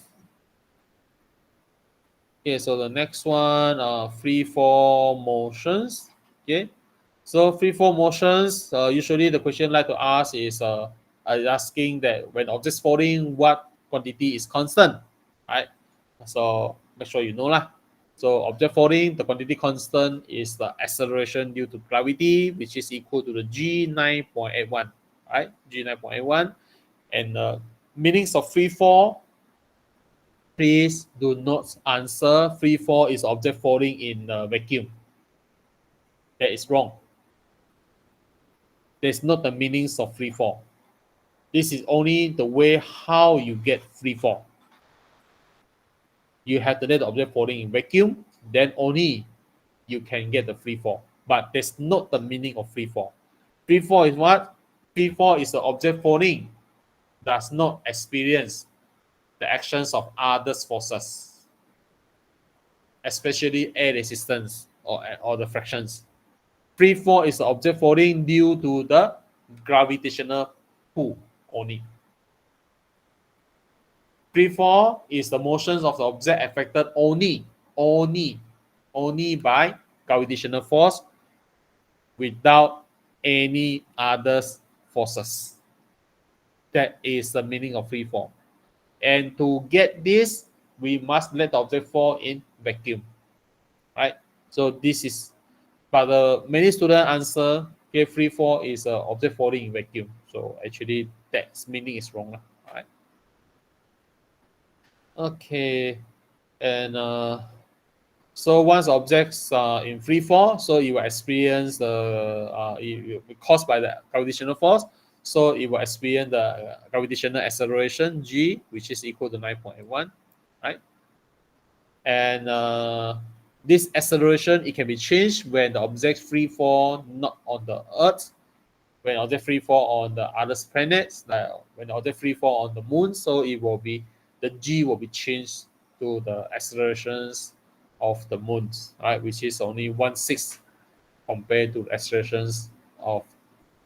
Okay, so the next one, free fall motions. Okay, so free fall motions, usually the question like to ask is asking that when objects falling, what quantity is constant, right? So make sure you know lah. So object falling, the quantity constant is the acceleration due to gravity, which is equal to the G 9.81, right? G 9.81, and the meanings of free fall. Please do not answer free fall is object falling in the vacuum. That is wrong. There's not the meanings of free fall. This is only the way how you get free fall. You have to let the object falling in vacuum, then only you can get the free fall. But that's not the meaning of free fall. Free fall is what? Free fall is the object falling does not experience the actions of other forces, especially air resistance or the frictions. Free fall is the object falling due to the gravitational pull only. Free fall is the motions of the object affected only by gravitational force without any other forces. That is the meaning of free fall. And to get this, we must let the object fall in vacuum, right? So this is, but many students answer, okay, free fall is object falling in vacuum. So actually, that meaning is wrong, right? Okay, and so once objects are in free fall, so you will experience the caused by the gravitational force. So it will experience the gravitational acceleration g, which is equal to 9.81, right? And this acceleration, it can be changed when the object free fall not on the Earth, when object free fall on the other planets, like when the object free fall on the moon. So it will be, the g will be changed to the accelerations of the moons, right, which is only 1/6 compared to the accelerations of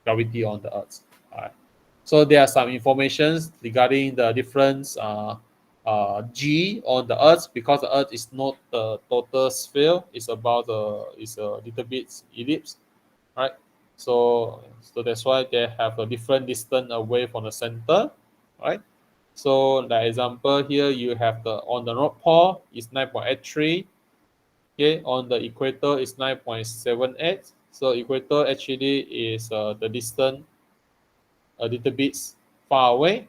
gravity on the Earth. Right. So there are some informations regarding the difference g on the Earth, because the Earth is not the total sphere; it's about it's a little bit ellipse, right? So that's why they have a different distance away from the center, right? So the example here, you have the on the North Pole is 9.83. Okay, on the equator is 9.78. So equator actually is the distance a little bit far away.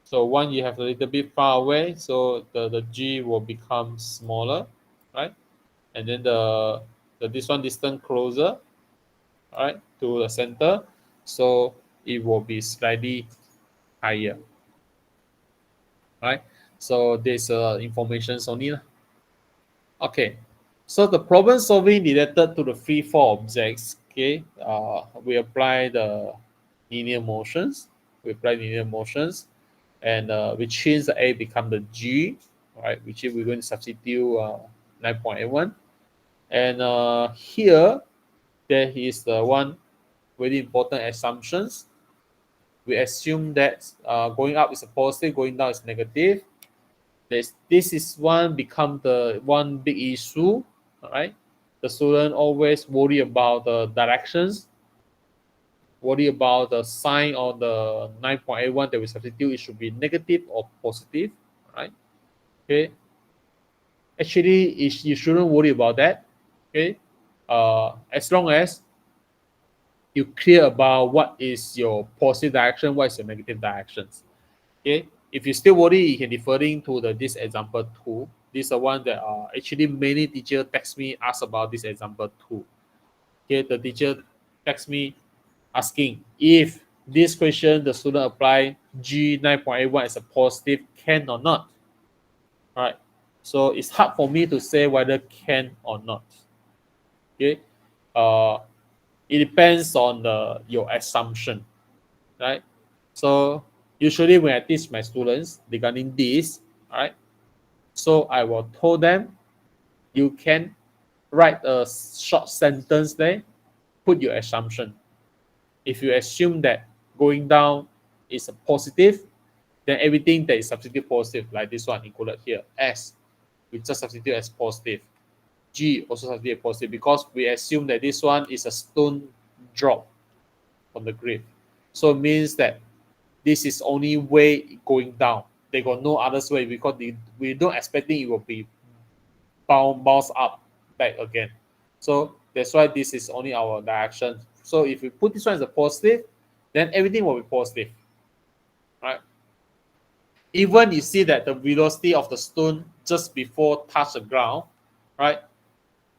So one you have a little bit far away, so the g will become smaller, right? And then the this one distance closer, right, to the center, so it will be slightly higher, right? So this information only. Okay, so the problem solving related to the free fall objects. Okay, we apply the linear motions. And we change the a become the g, right? Which is we're going to substitute 9.81, and here there is the one very important assumptions. We assume that going up is a positive, going down is negative. this is become the one big issue. All right, the student always worry about the directions, worry about the sign on the 9.81 that we substitute. It should be negative or positive. All right. Okay. Actually, you shouldn't worry about that. Okay. As long as you clear about what is your positive direction, what is your negative directions. Okay. If you still worry, you can referring to this example 2. This is the one that actually many teachers text me ask about this example 2. Okay, the teacher text me asking if this question the student apply G 9.81 as a positive, can or not. All right. So it's hard for me to say whether can or not. Okay. Uh, it depends on your assumption, right? So usually when I teach my students regarding this, all right, so I will tell them you can write a short sentence there, put your assumption. If you assume that going down is a positive, then everything that is substitute positive, like this one included here, S, we just substitute as positive. G also substitute positive because we assume that this one is a stone drop from the grave. So it means that this is only way going down. They got no other way because we don't expecting it will be bounce up back again. So that's why this is only our direction. So if we put this one as a positive, then everything will be positive, right? Even you see that the velocity of the stone just before touch the ground, right?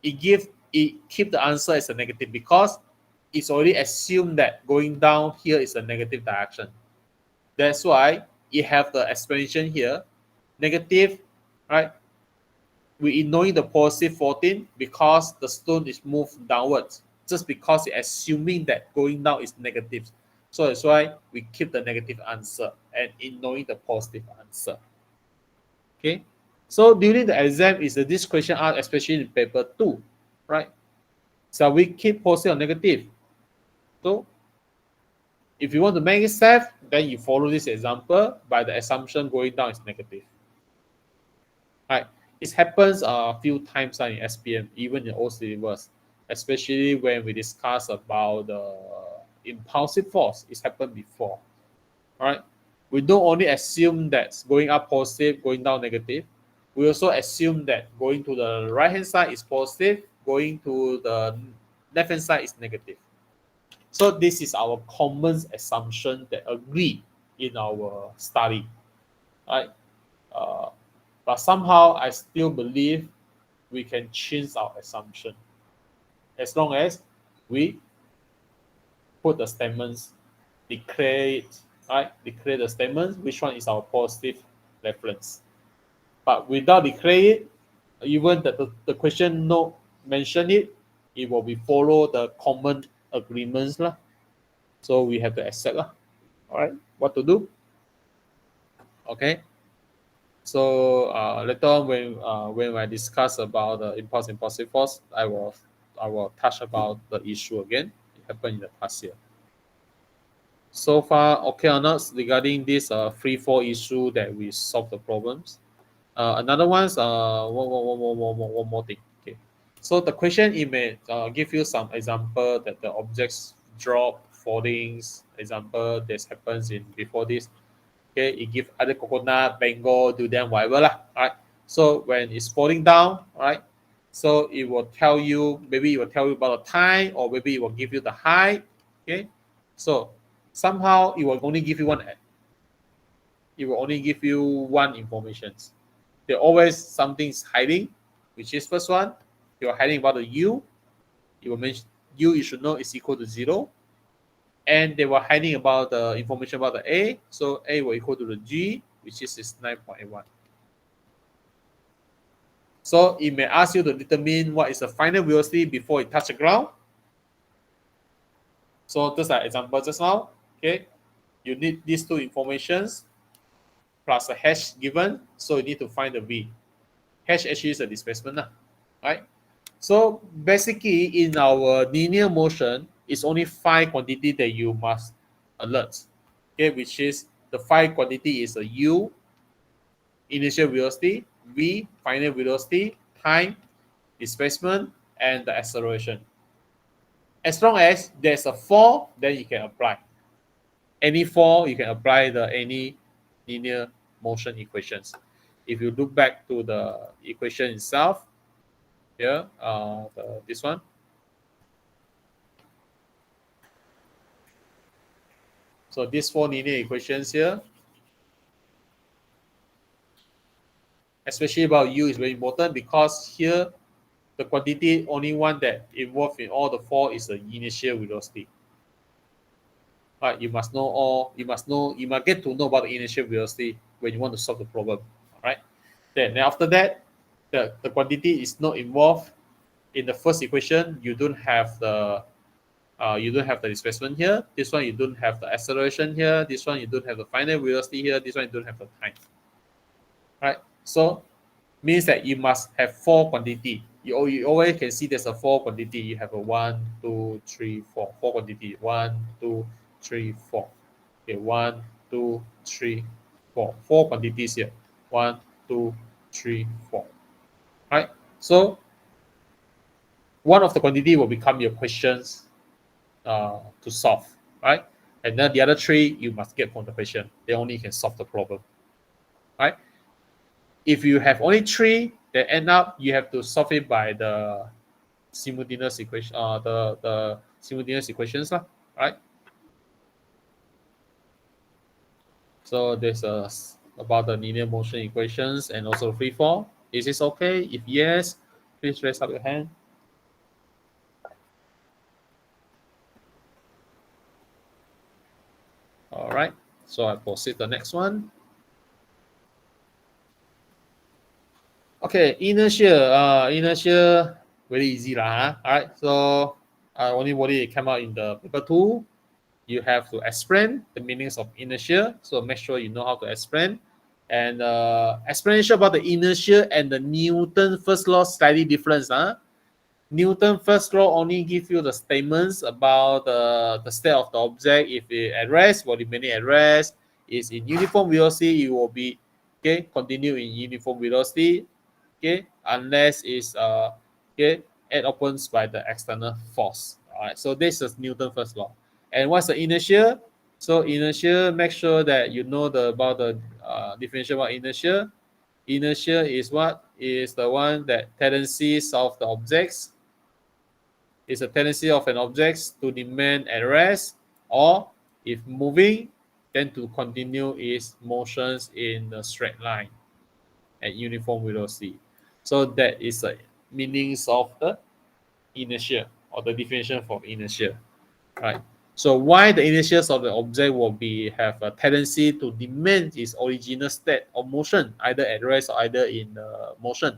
It keep the answer as a negative because it's already assumed that going down here is a negative direction. That's why you have the explanation here, negative, right? We ignoring the positive 14 because the stone is moved downwards, just because it's assuming that going down is negative. So that's why we keep the negative answer and ignoring the positive answer. Okay. So during the exam, is this question asked, especially in paper 2, right? So we keep positive or negative. So if you want to make it safe, then you follow this example by the assumption going down is negative. Right. It happens a few times in SPM, even in old syllabus, especially when we discuss about the impulsive force. It's happened before. All right. We don't only assume that going up positive, going down negative. We also assume that going to the right hand side is positive, going to the left hand side is negative. So this is our common assumption that agree in our study. Right. But somehow I still believe we can change our assumption as long as we put the statements, declare it, right? Declare the statements, which one is our positive reference. But without declare it, even the question no mention it, it will be follow the common agreements lah. So we have to accept lah. All right, what to do? Okay. So later on, when I discuss about the impulsive force, I will touch about the issue again. It happened in the past year. So far, okay or not regarding this 3-4 issue that we solve the problems. Another one's one more thing. Okay. So the question it may give you some example that the objects drop, fallings, example that happens in before this. Okay, it give other coconut, mango, durian, whatever lah. All right. So when it's falling down, all right, so it will tell you, maybe it will tell you about the time, or maybe it will give you the height. Okay. So somehow it will only give you one. It will only give you one information. There always something is hiding, which is first one. You're hiding about the U. It will mention U. You should know is equal to 0. And they were hiding about the information about the A. So A will equal to the G, which is 9.81. So it may ask you to determine what is the final velocity before it touches the ground. So just like example just now, okay, you need these two informations plus a hash given. So you need to find the V. Hash actually is a displacement, right? So basically in our linear motion, it's only 5 quantity that you must alert. Okay, which is the 5 quantity is a U initial velocity, v, final velocity, time, displacement, and the acceleration. As long as there's a 4, then you can apply. Any 4, you can apply any linear motion equations. If you look back to the equation itself, here, this one. So these 4 linear equations here, especially about U, is very important because here the quantity only one that involved in all the 4 is the initial velocity. Right, you must get to know about the initial velocity when you want to solve the problem. All right. Then after that, the quantity is not involved in the first equation. You don't have the displacement here. This one you don't have the acceleration here. This one you don't have the final velocity here. This one you don't have the time. Right. So means that you must have 4 quantity. You always can see there's a 4 quantity. You have a 1, 2, 3, 4. 4 quantity. 1, 2, 3, 4. Okay, 1, 2, 3, 4. 4 quantities here. 1, 2, 3, 4. Right? So one of the quantity will become your questions to solve. Right? And then the other 3 you must get from the question. They only can solve the problem. Right? If you have only 3, then end up you have to solve it by the simultaneous equation, the simultaneous equations, right? So there's about the linear motion equations and also free fall. Is this okay? If yes, please raise up your hand. All right. So I proceed to the next one. Okay, inertia, very easy lah. All right. So only what it came out in the paper 2. You have to explain the meanings of inertia. So make sure you know how to explain. And explanation about the inertia and the Newton first law slightly different. Newton first law only give you the statements about the state of the object. If it at rest, will remaining at rest. Is in uniform velocity, it will be continue in uniform velocity. Unless it's it opens by the external force. All right. So this is Newton first law. And what's the inertia? So inertia, make sure that you know about the definition about inertia. Inertia is what is the one that tendencies of the objects. Is a tendency of an object to remain at rest, or if moving, then to continue its motions in the straight line at uniform velocity. So that is the meanings of the inertia or the definition for inertia, right? So why the inertia of the object will have a tendency to remain its original state of motion, either at rest or either in motion,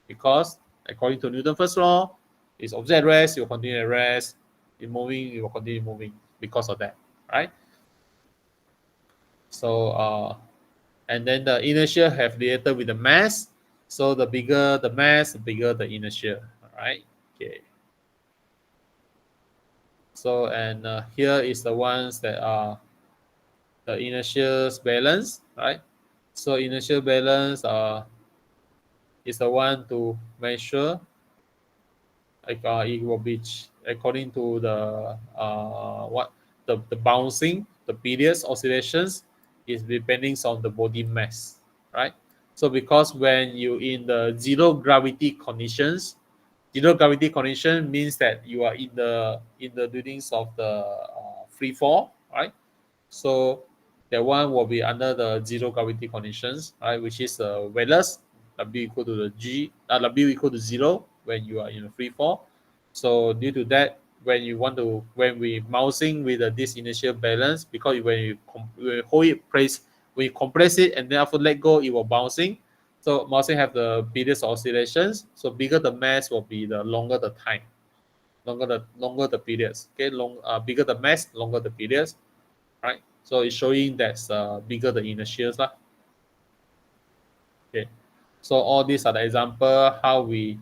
because according to Newton's first law, its object at rest, it will continue at rest. In moving, it will continue moving because of that, right? So and then the inertia have related with the mass. So the bigger the mass, the bigger the inertia. All right. Okay. So and here is the ones that are the inertial balance, right? So inertial balance is the one to measure. Like it will be according to the the bouncing, the periods oscillations is depending on the body mass, right? So because when you in the zero gravity conditions, zero gravity condition means that you are in the doings of the free fall, right? So that one will be under the zero gravity conditions, right? Which is weightless, W equal to the W equal to 0 when you are in a free fall. So due to that, when we mousing with this initial balance, because when you hold it, when you compress it and then after let go, it will bouncing. So mousing have the periods of oscillations. So bigger the mass will be the longer the time, longer the periods. Okay, bigger the mass, longer the periods, right? So it's showing that bigger the inertials lah. Okay, so all these are the example how we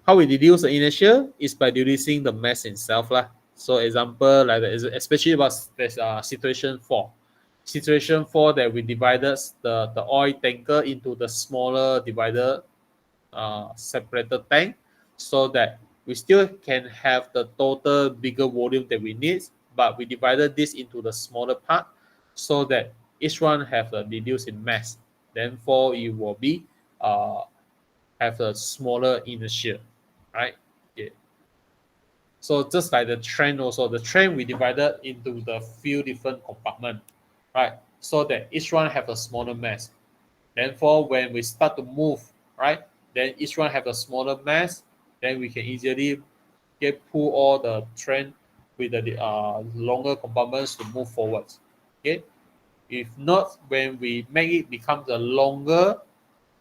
reduce the inertia is by reducing the mass itself lah. So example like especially about this situation 4. situation 4 that we divided the oil tanker into the smaller divider separated tank, so that we still can have the total bigger volume that we need, but we divided this into the smaller part so that each one have a reduce in mass. Therefore, it will be have a smaller inertia, right? Yeah. So just like the train also, the train we divided into the few different compartments, right? So that each one have a smaller mass. Therefore, when we start to move, right, then each one have a smaller mass, then we can easily get pull all the train with the longer compartments to move forwards. Okay. If not, when we make it become the longer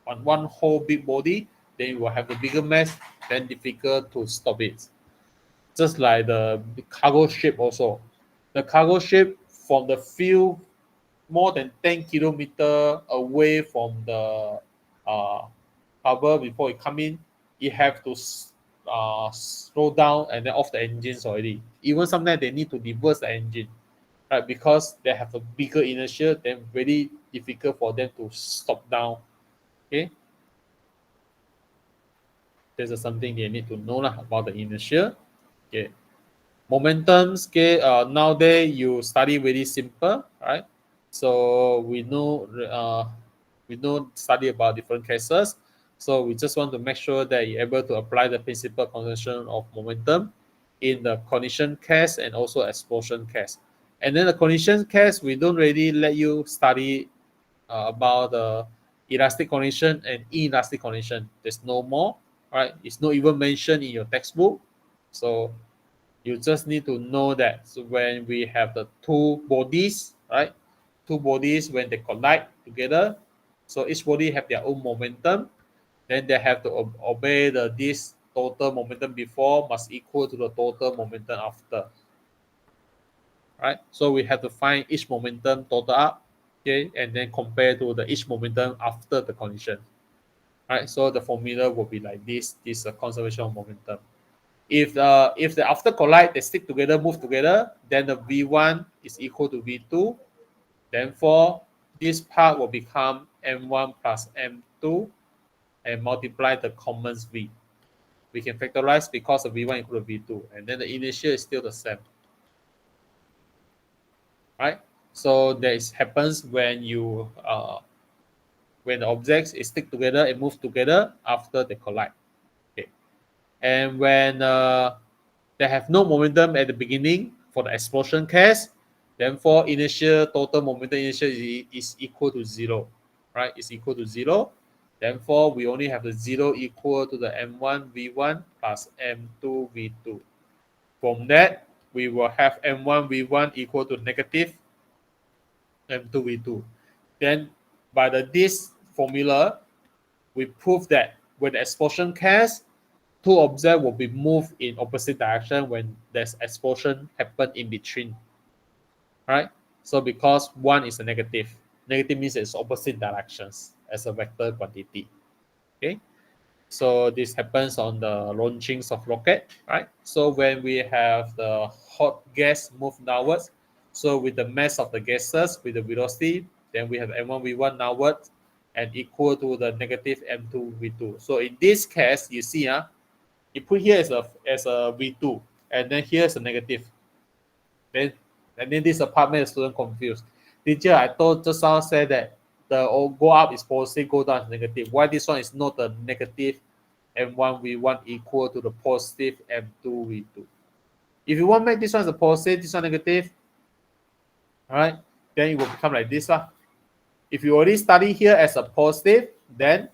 on one whole big body, then you will have the bigger mass, then difficult to stop it. Just like the cargo ship also. The cargo ship from the field more than 10 kilometer away from the uh, harbor before it come in, it have to slow down and then off the engines already. Even sometimes they need to reverse the engine, right? Because they have a bigger inertia, then very difficult for them to stop down. Okay, this is something they need to know lah, about the inertia. Okay, momentum scale. Nowadays you study very simple, right? So we know study about different cases. So we just want to make sure that you're able to apply the principal conservation of momentum in the collision case and also explosion case. And then the collision case, we don't really let you study about the elastic collision and inelastic collision. There's no more, right? It's not even mentioned in your textbook. So you just need to know that when we have the two bodies, right? Two bodies when they collide together, so each body have their own momentum. Then they have to obey this total momentum before must equal to the total momentum after, right? So we have to find each momentum total up, okay, and then compare to the each momentum after the collision, right? So the formula will be like this. This conservation of momentum. If the after collide they stick together, move together, then the V1 is equal to V2. Then for this part will become M1 plus M2 and multiply the common V. We can factorize because of V1 equal to V2, and then the initial is still the same, right? So this happens when you when the objects is stick together and move together after they collide. Okay, and when they have no momentum at the beginning for the explosion case, then for initial total momentum initial is equal to 0, right? It's equal to 0. Therefore, we only have the 0 equal to the M1 V1 plus M2 V2. From that, we will have M1 V1 equal to negative M2 V2. Then by this formula, we prove that when the explosion case, two objects will be moved in opposite direction when there's explosion happen in between, right? So because one is a negative means it's opposite directions as a vector quantity. Okay, so this happens on the launchings of rocket, right? So when we have the hot gas move downwards, so with the mass of the gases with the velocity, then we have m1 v1 downwards and equal to the negative m2 v2. So in this case, you see, you put here as a v2, and then here's a negative. Then and then this apartment the student confused. Teacher, I thought just now said that the go up is positive, go down is negative. Why this one is not the negative m1 v1 equal to the positive m2 v2? If you want to make this one as a positive, this one negative, all right, then it will become like this. If you already study here as a positive, then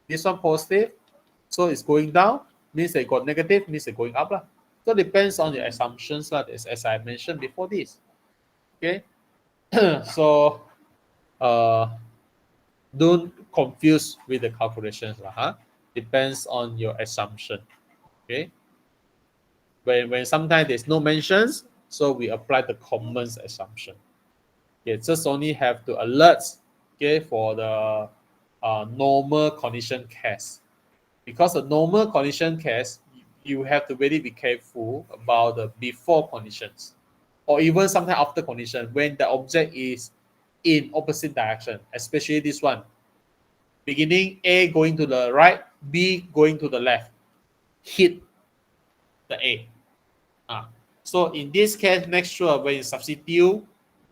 this one positive, so it's going down, means it got negative, means it's going up. So it depends on your assumptions, as I mentioned before this. Okay, so don't confuse with the calculations. Depends on your assumption. Okay, when sometimes there's no mentions, so we apply the common assumption. Okay, just only have to alert, okay, for the normal condition case. Because the normal condition case, you have to really be careful about the before conditions, or even sometimes after condition when the object is in opposite direction, especially this one. Beginning A going to the right, B going to the left. Hit the A. So in this case, make sure when you substitute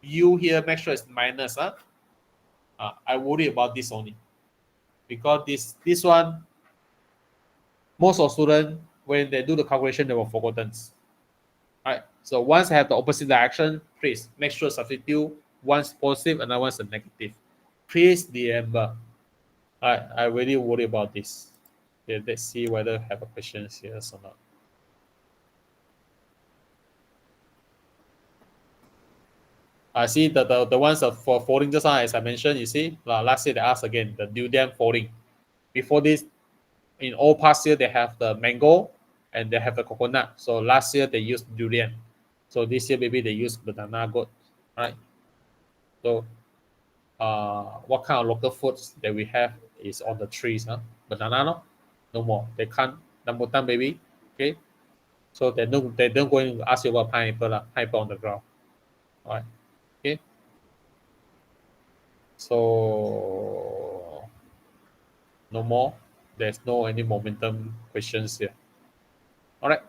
U here, make sure it's minus. I worry about this only. Because this one, most of students, when they do the calculation, they will forgotten. Right. So once I have the opposite direction, please make sure substitute one's positive and one's a negative. Please remember. I really worry about this. Okay, let's see whether I have a question here or not. I see the ones for folding just now, as I mentioned, you see, last year they asked again, the durian folding. Before this, in all past year, they have the mango and they have the coconut. So last year they used durian. So this year maybe they use banana goat, right? So what kind of local foods that we have is on the trees, huh? Banana, no more. They can't rambutan baby. Okay. So they don't going to ask you about pineapple on the ground. All right. Okay. So no more. There's no any momentum questions here. All right.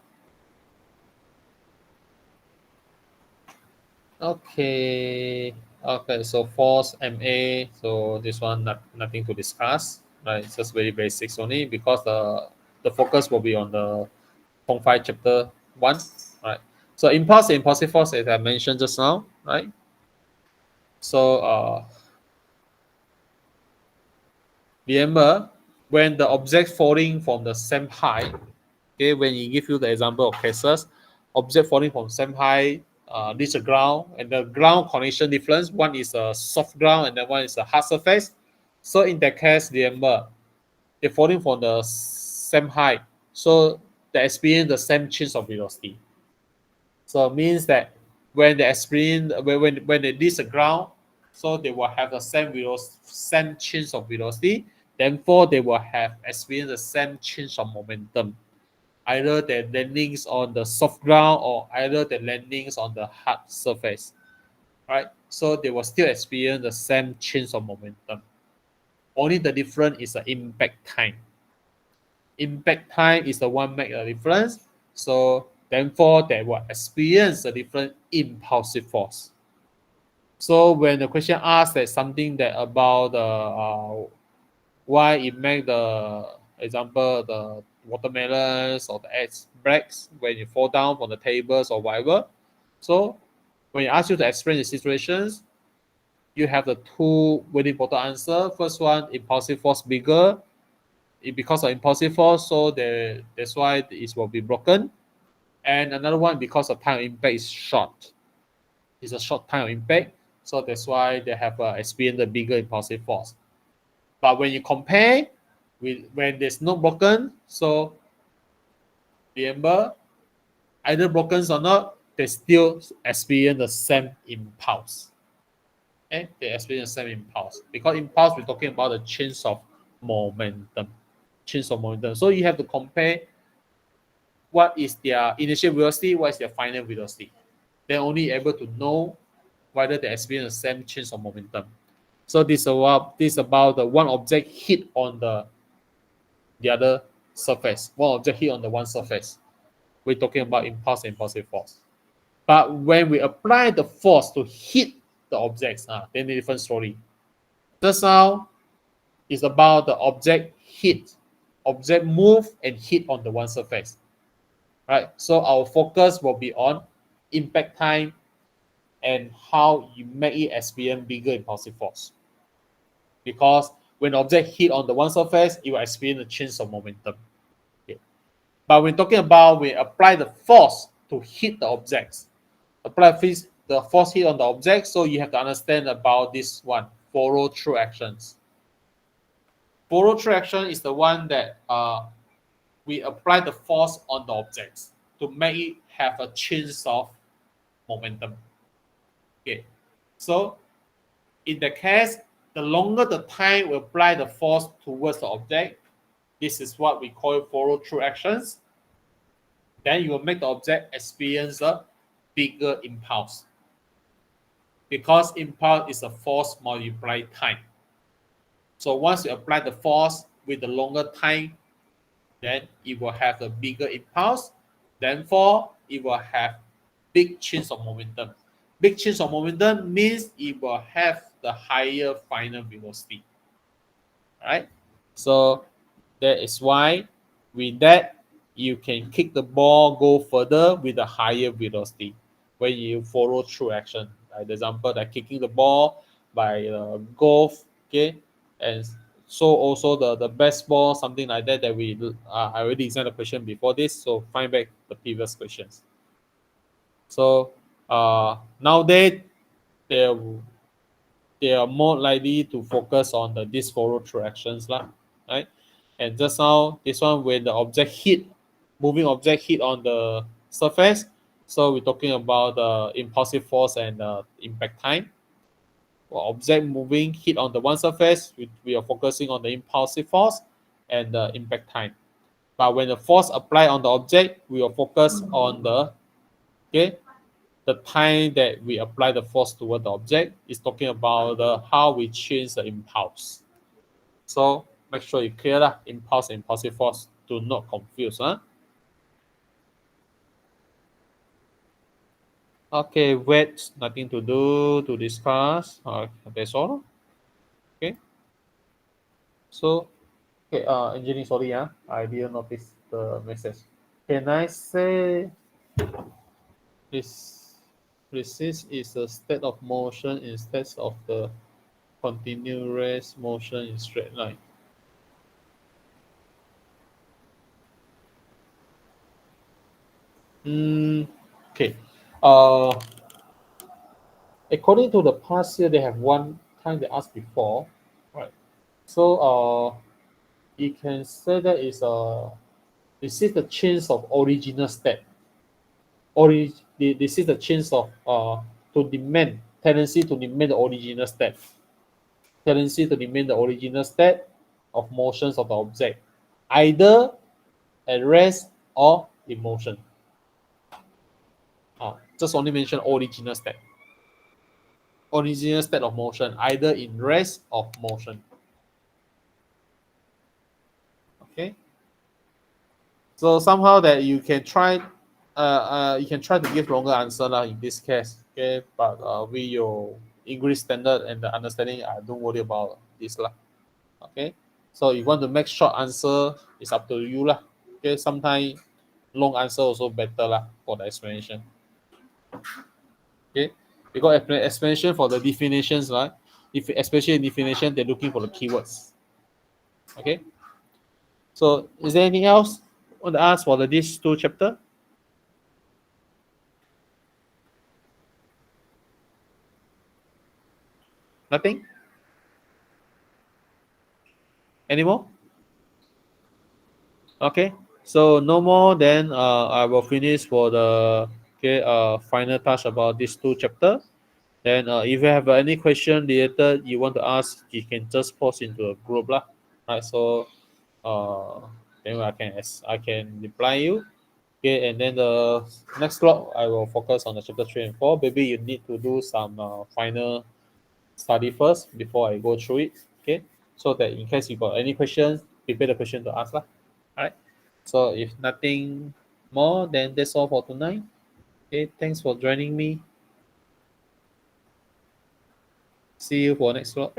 Okay. Okay. So force MA. So this one nothing to discuss. Right. It's just very basics only because the focus will be on the Form 5 chapter 1. Right. So impulse and impulsive force as I mentioned just now. Right. So remember when the object falling from the same height, okay, when he give you the example of cases, object falling from same height, reach the ground, and the ground condition difference, one is a soft ground and then one is a hard surface. So in that case, remember, they're falling from the same height, so they experience the same change of velocity. So it means that when they experience when they reach the ground, so they will have the same velocity, same change of velocity. Therefore, they will have experienced the same change of momentum. Either the landings on the soft ground or either the landings on the hard surface. Right? So they will still experience the same change of momentum. Only the difference is the impact time. Impact time is the one make a difference. So therefore, they will experience a different impulsive force. So when the question asks that something that about the why it make the example the watermelons or the eggs breaks when you fall down from the tables or whatever. So when you ask you to explain the situations, you have the two very important answer. First one, impulsive force bigger. Because of impulsive force, so that's why it will be broken. And another one, because of time of impact is short. It's a short time of impact, so that's why they have experienced the bigger impulsive force. But when you compare with when there's no broken, so remember, either broken or not, they still experience the same impulse. Okay? They experience the same impulse. Because impulse, we're talking about the change of momentum. Change of momentum. So you have to compare what is their initial velocity, what is their final velocity. They're only able to know whether they experience the same change of momentum. So this is about the one object hit on the other surface. One object hit on the one surface. We're talking about impulse and impulsive force. But when we apply the force to hit the objects, then a different story. Just now is about the object hit, object move and hit on the one surface. Right? So our focus will be on impact time and how you make it experience bigger impulsive force. Because when object hit on the one surface, it will experience a change of momentum. Okay. But when talking about we apply the force to hit the objects, apply the force hit on the object, so you have to understand about this one, follow through actions. Follow through action is the one that we apply the force on the objects to make it have a change of momentum. Okay, so in the case, the longer the time we apply the force towards the object, this is what we call follow through actions. Then you will make the object experience a bigger impulse. because impulse is a force multiplied time. So once you apply the force with the longer time, then it will have a bigger impulse. Therefore, it will have big change of momentum. Big change of momentum means it will have the higher final velocity. Right? So that is why with that you can kick the ball go further with a higher velocity when you follow through action. Like the example, like kicking the ball by golf, okay, and so also the best ball, something like that. That we I already designed a question before this, so find back the previous questions. So nowadays there they are more likely to focus on the this follow through actions lah, right? And just now, this one when the object hit, moving object hit on the surface, so we're talking about the impulsive force and impact time. For object moving hit on the one surface, we are focusing on the impulsive force and the impact time. But when the force applied on the object, we will focus on the okay the time that we apply the force toward the object is talking about how we change the impulse. So make sure you clear that impulse and impulsive force. Do not confuse. Huh? Okay, wait, nothing to do to discuss. That's all. Okay. So, okay, engineering, sorry, I didn't notice the message. Can I say this resist is a state of motion instead of the continuous motion in straight line? Okay. Uh, According to the past year, they have one time they asked before, right? So you can say that is this is the change of original state. This is the change of to demand tendency to demand the original state. Tendency to demand the original state of motions of the object, either at rest or in motion. Just only mention original state. Original state of motion, either in rest or motion. Okay. So somehow that you can try to give longer answer lah in this case. Okay, but with your English standard and the understanding, I don't worry about this lah. Okay, so if you want to make short answer, it's up to you lah. Okay, sometimes long answer also better lah for the explanation. Okay, because explanation for the definitions, right? If especially in definition, they're looking for the keywords. Okay. So is there anything else I want to ask for these two chapter? Nothing? Anymore? Okay. So no more, then I will finish for the final touch about these two chapter. Then if you have any question related you want to ask, you can just post into a group lah. Right. So then I can reply you. Okay, and then the next block I will focus on the chapter 3 and 4. Maybe you need to do some final study first before I go through it. Okay, so that in case you got any questions, prepare the question to ask lah. All right. So if nothing more, then that's all for tonight. Okay, thanks for joining me. See you for next vlog.